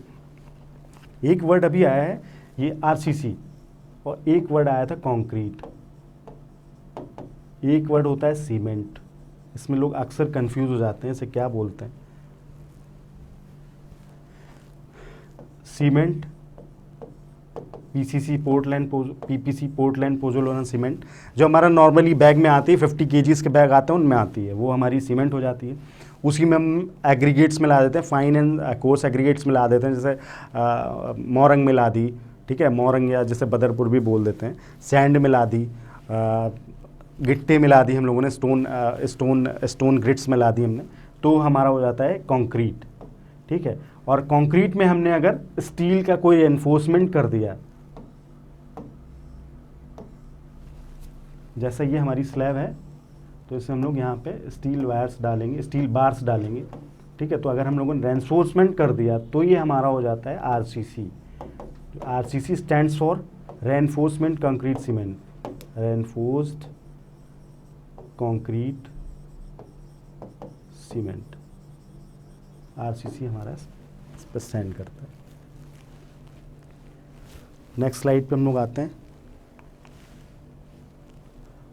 एक वर्ड अभी आया है ये आरसीसी, और एक वर्ड आया था कंक्रीट, एक वर्ड होता है सीमेंट। इसमें लोग अक्सर कंफ्यूज हो जाते हैं, इसे क्या बोलते हैं। Cement, PCC Portland PPC Portland pozzolana cement, जो हमारा नॉर्मली बैग में आती है, 50 kgs के बैग आते हैं उनमें आती है, वो हमारी सीमेंट हो जाती है। उसी में हम एग्रीगेट्स मिला देते हैं, फाइन एंड कोर्स एग्रीगेट्स मिला देते हैं, जैसे मोरंग मिला दी, ठीक है, मोरंग या जैसे बदरपुर भी बोल देते हैं, सैंड मिला दी, गिट्टे मिला दी हम लोगों ने, स्टोन ग्रिट्स मिला दी हमने, तो हमारा हो जाता है कंक्रीट, ठीक है। और कंक्रीट में हमने अगर स्टील का कोई एनफोर्समेंट कर दिया, जैसा ये हमारी स्लैब है, तो इसे हम लोग यहाँ पे स्टील वायर्स डालेंगे, स्टील बार्स डालेंगे, ठीक है। तो अगर हम लोगों ने रेनफोर्समेंट कर दिया तो ये हमारा हो जाता है RCC. RCC stands for reinforcement concrete cement, reinforced concrete cement, RCC हमारा इस पर स्टैंड करता है। नेक्स्ट स्लाइड पे हम लोग आते हैं।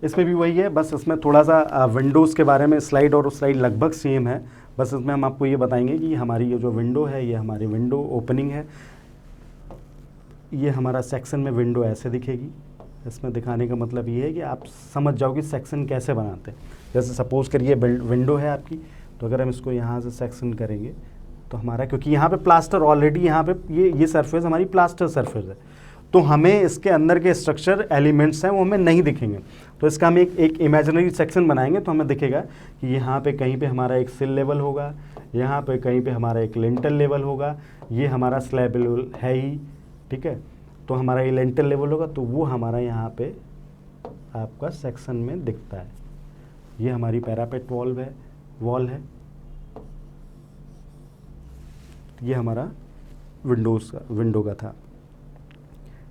इसमें भी वही है, बस इसमें थोड़ा सा विंडोज़ के बारे में स्लाइड और स्लाइड लगभग सेम है, बस इसमें हम आपको ये बताएंगे कि हमारी ये जो विंडो है ये हमारी विंडो ओपनिंग है। ये हमारा सेक्शन में विंडो ऐसे दिखेगी। इसमें दिखाने का मतलब ये है कि आप समझ जाओ कि सेक्शन कैसे बनाते हैं। जैसे सपोज़ करिए विंडो है आपकी, तो अगर हम इसको यहाँ से सेक्शन करेंगे तो हमारा, क्योंकि यहाँ पे प्लास्टर ऑलरेडी, यहाँ पे ये सरफेस हमारी प्लास्टर सरफेस है, तो हमें इसके अंदर के स्ट्रक्चर एलिमेंट्स हैं वो हमें नहीं दिखेंगे। तो इसका हम एक इमेजिनरी सेक्शन बनाएंगे तो हमें दिखेगा कि यहाँ पे कहीं पे हमारा एक सिल लेवल होगा, यहाँ पे कहीं पे हमारा एक लिंटल लेवल होगा, ये हमारा स्लैब लेवल है ही, ठीक है। तो हमारा ये लिंटल लेवल होगा, तो वो हमारा यहाँ पे आपका सेक्शन में दिखता है। ये हमारी पैरापेट वॉल है, ये हमारा विंडो का था।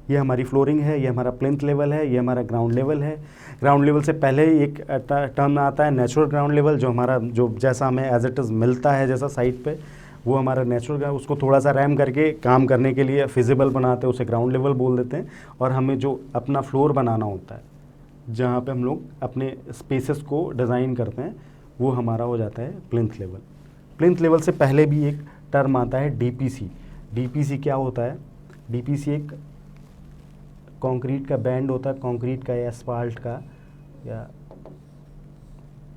ये हमारी फ्लोरिंग है, ये हमारा प्लिंथ लेवल है, ये हमारा ग्राउंड लेवल है। ग्राउंड लेवल से पहले एक टर्म आता है नेचुरल ग्राउंड लेवल, जो हमारा जो जैसा हमें एज इट इज़ मिलता है जैसा साइट पे, वो हमारा नेचुरल ग्राउंड, उसको थोड़ा सा रैम करके काम करने के लिए फिजिबल बनाते हैं, उसे ग्राउंड लेवल बोल देते हैं। और हमें जो अपना फ्लोर बनाना होता है, जहाँ पे हम लोग अपने स्पेसेस को डिज़ाइन करते हैं, वो हमारा हो जाता है प्लिंथ लेवल। प्लिंथ लेवल से पहले भी एक टर्म आता है डीपीसी। डीपीसी क्या होता है? डीपीसी एक कंक्रीट का बैंड होता है, कंक्रीट का या एस्फाल्ट का या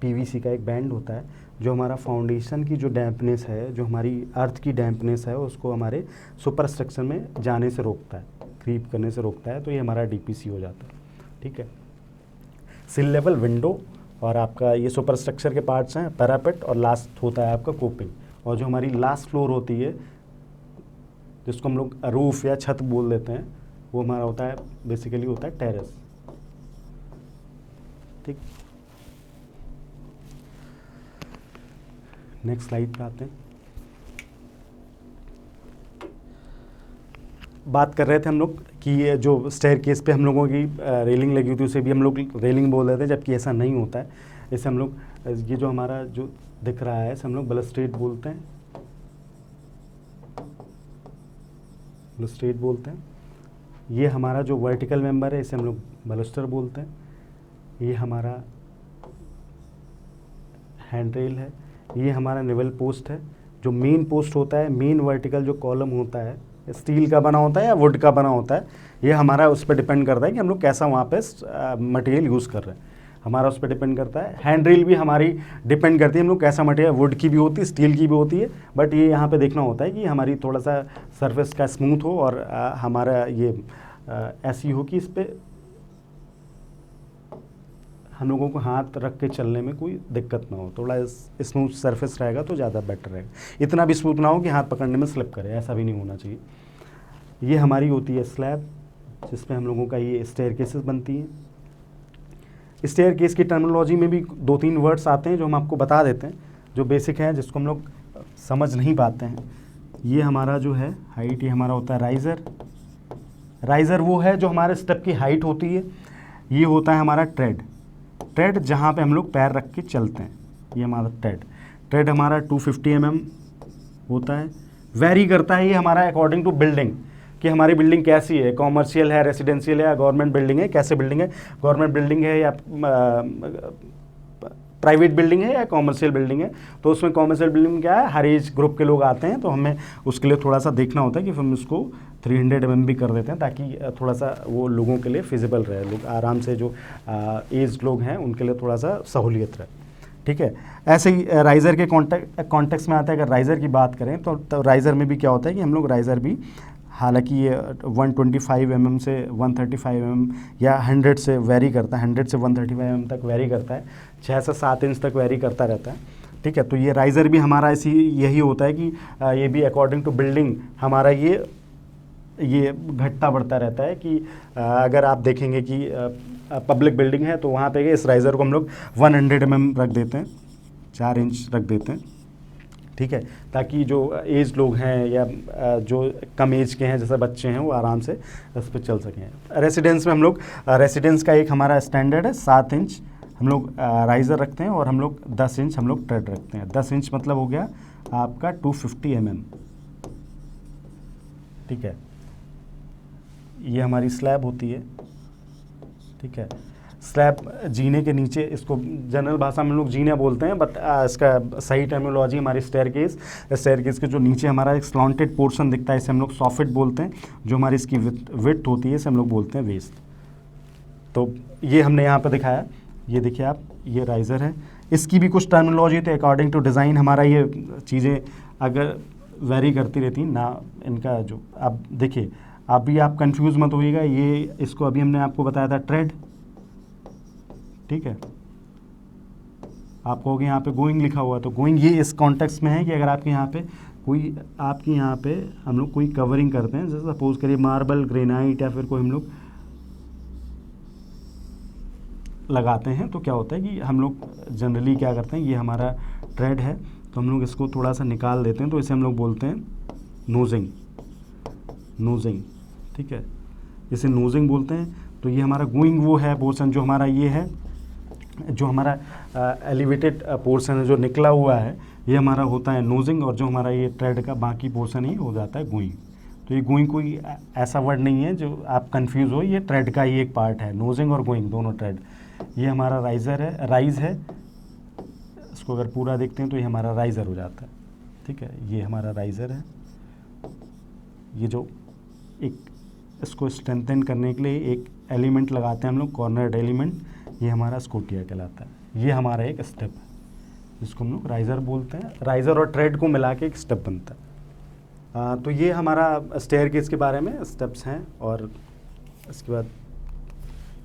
पीवीसी का एक बैंड होता है, जो हमारा फाउंडेशन की जो डैम्पनेस है, जो हमारी अर्थ की डैम्पनेस है, उसको हमारे सुपर स्ट्रक्चर में जाने से रोकता है, क्रीप करने से रोकता है। तो ये हमारा डीपीसी हो जाता है, ठीक है। सिल लेवल, विंडो और आपका ये सुपर स्ट्रक्चर के पार्ट्स हैं, पैरापेट, और लास्ट होता है आपका कोपिंग। और जो हमारी लास्ट फ्लोर होती है जिसको हम लोग रूफ या छत बोल देते हैं, वो हमारा होता है बेसिकली होता है टेरेस। ठीक, नेक्स्ट स्लाइड पे आते हैं। बात कर रहे थे हम लोग कि ये जो स्टेयरकेस पे हम लोगों की रेलिंग लगी होती है उसे भी हम लोग रेलिंग बोल देते हैं, जबकि ऐसा नहीं होता है। इसे हम लोग, ये जो हमारा जो दिख रहा है इसे हम लोग बलस्ट्रेट बोलते हैं, बलस्ट्रेट बोलते हैं। ये हमारा जो वर्टिकल मेंबर है इसे हम लोग बलस्टर बोलते हैं। ये हमारा हैंड रेल है। ये हमारा निवल पोस्ट है। जो मेन पोस्ट होता है, मेन वर्टिकल जो कॉलम होता है, स्टील का बना होता है या वुड का बना होता है, ये हमारा उस पर डिपेंड करता है कि हम लोग कैसा वहाँ पे मटेरियल यूज़ कर रहे हैं, हमारा उस पर डिपेंड करता है। हैंड रेल भी हमारी डिपेंड करती है हम लोग कैसा मटेरियल, वुड की भी होती है, स्टील की भी होती है, बट ये यहाँ पे देखना होता है कि हमारी थोड़ा सा सरफेस का स्मूथ हो और हमारा ये ऐसी हो कि इस पर हम लोगों को हाथ रख के चलने में कोई दिक्कत ना हो, थोड़ा स्मूथ सरफेस रहेगा तो ज़्यादा बेटर रहेगा। इतना भी स्मूथ ना हो कि हाथ पकड़ने में स्लिप करे, ऐसा भी नहीं होना चाहिए। ये हमारी होती है स्लैब, जिसमें हम लोगों का ये स्टेयरकेसेस बनती हैं। स्टेयरकेस की टर्मिनोलॉजी में भी 2-3 वर्ड्स आते हैं जो हम आपको बता देते हैं, जो बेसिक है, जिसको हम लोग समझ नहीं पाते हैं। ये हमारा जो है हाइट, ये हमारा होता है राइज़र। राइज़र वो है जो हमारे स्टेप की हाइट होती है। ये होता है हमारा ट्रेड, ट्रेड जहाँ पे हम लोग पैर रख के चलते हैं, ये हमारा ट्रेड। ट्रेड हमारा 250 mm होता है। वेरी करता है ये हमारा अकॉर्डिंग टू बिल्डिंग, कि हमारी बिल्डिंग कैसी है, कॉमर्शियल है, रेसिडेंशियल है या गवर्नमेंट बिल्डिंग है, कैसे बिल्डिंग है, गवर्नमेंट बिल्डिंग है या प्राइवेट बिल्डिंग है या कॉमर्शियल बिल्डिंग है। तो उसमें कॉमर्शियल बिल्डिंग क्या है, हर एज ग्रुप के लोग आते हैं, तो हमें उसके लिए थोड़ा सा देखना होता है कि हम उसको 300 mm भी कर देते हैं, ताकि थोड़ा सा वो लोगों के लिए फिजिबल रहे, लोग आराम से जो एज लोग हैं उनके लिए थोड़ा सा सहूलियत रहे। ठीक है, ऐसे ही राइज़र के कॉन्टेक्स्ट में आता है। अगर राइज़र की बात करें तो राइज़र में भी क्या होता है कि हम लोग राइज़र भी, हालांकि ये 125 mm से 135 mm या 100 से वेरी करता है, 100 से 135 mm तक वेरी करता है, 6 से 7 इंच तक वेरी करता रहता है। ठीक है, तो ये राइज़र भी हमारा यही होता है कि ये भी अकॉर्डिंग टू बिल्डिंग हमारा ये घटता बढ़ता रहता है। कि अगर आप देखेंगे कि पब्लिक बिल्डिंग है तो वहाँ पे इस राइज़र को हम लोग 100 mm रख देते हैं, 4 इंच रख देते हैं। ठीक है, ताकि जो एज लोग हैं या जो कम एज के हैं जैसे बच्चे हैं वो आराम से इस पर चल सकें। रेसिडेंस में हम लोग, रेसिडेंस का एक हमारा स्टैंडर्ड है 7 इंच हम लोग राइज़र रखते हैं, और हम लोग 10 इंच हम लोग ट्रेड रखते हैं। 10 इंच मतलब हो गया आपका 250 mm। ठीक है, ये हमारी स्लैब होती है। ठीक है, स्लैब जीने के नीचे, इसको जनरल भाषा में लोग जीना बोलते हैं, बट इसका सही टर्मिनोलॉजी हमारी स्टेयरकेस। स्टेयरकेस के जो नीचे हमारा एक स्लॉन्टेड पोर्शन दिखता है इसे हम लोग सॉफिट बोलते हैं। जो हमारी इसकी विड्थ होती है इसे हम लोग बोलते हैं वेस्ट। तो ये हमने यहाँ पर दिखाया, ये देखिए आप, ये राइज़र है। इसकी भी कुछ टर्मिनोलॉजी थी अकॉर्डिंग टू डिज़ाइन, हमारा ये चीज़ें अगर वेरी करती रहती ना, इनका जो आप देखिए, अभी आप कंफ्यूज मत होइएगा। ये इसको अभी हमने आपको बताया था ट्रेड। ठीक है, आप कहोगे यहाँ पे गोइंग लिखा हुआ है, तो गोइंग ये इस कॉन्टेक्स्ट में है कि अगर आपके यहाँ पे हम लोग कोई कवरिंग करते हैं, जैसे सपोज करिए मार्बल, ग्रेनाइट या फिर कोई हम लोग लगाते हैं, तो क्या होता है कि हम लोग जनरली क्या करते हैं, ये हमारा ट्रेड है तो हम लोग इसको थोड़ा सा निकाल देते हैं, तो इसे हम लोग बोलते हैं नोजिंग। ठीक है, इसे नोजिंग बोलते हैं। तो ये हमारा गोइंग वो है पोर्शन जो हमारा ये है, जो हमारा एलिवेटेड पोर्शन है जो निकला हुआ है, ये हमारा होता है नोजिंग, और जो हमारा ये ट्रेड का बाकी पोर्शन ही हो जाता है गोइंग। तो ये गोइंग कोई ऐसा वर्ड नहीं है जो आप कंफ्यूज हो, ये ट्रेड का ही एक पार्ट है, नोजिंग और गोइंग दोनों ट्रेड। ये हमारा राइज़र है, राइज़ है, इसको अगर पूरा देखते हैं तो ये हमारा राइज़र हो जाता है। ठीक है, ये हमारा राइज़र है। ये जो एक इसको स्ट्रेंथन करने के लिए एक एलिमेंट लगाते हैं हम लोग, कॉर्नर्ड एलिमेंट, ये हमारा स्कोटिया कहलाता है। ये हमारा एक स्टेप है जिसको हम लोग राइज़र बोलते हैं। राइज़र और ट्रेड को मिला के एक स्टेप बनता है। तो ये हमारा स्टेयरकेस के बारे में स्टेप्स हैं, और इसके बाद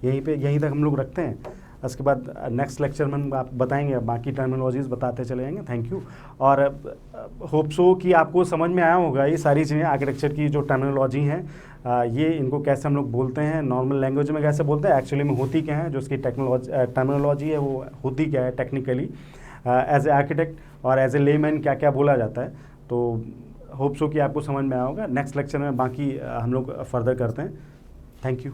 यहीं तक हम लोग रखते हैं। उसके बाद नेक्स्ट लेक्चर में हम आप बताएंगे, बाकी टर्मिनोलॉजीज बताते चले जाएंगे। Thank you. और होप सो कि आपको समझ में आया होगा ये सारी चीज़ें, आर्किटेक्चर की जो टर्मिनोलॉजी हैं, ये इनको कैसे हम लोग बोलते हैं, नॉर्मल लैंग्वेज में कैसे बोलते हैं, एक्चुअली में होती क्या है, जो उसकी टर्मिनोलॉजी है वो होती क्या है टेक्निकली, एज ए आर्किटेक्ट और एज ए लेमैन क्या क्या बोला जाता है। तो होप सो कि आपको समझ में आया होगा। नेक्स्ट लेक्चर में बाकी हम लोग फर्दर करते हैं। Thank you.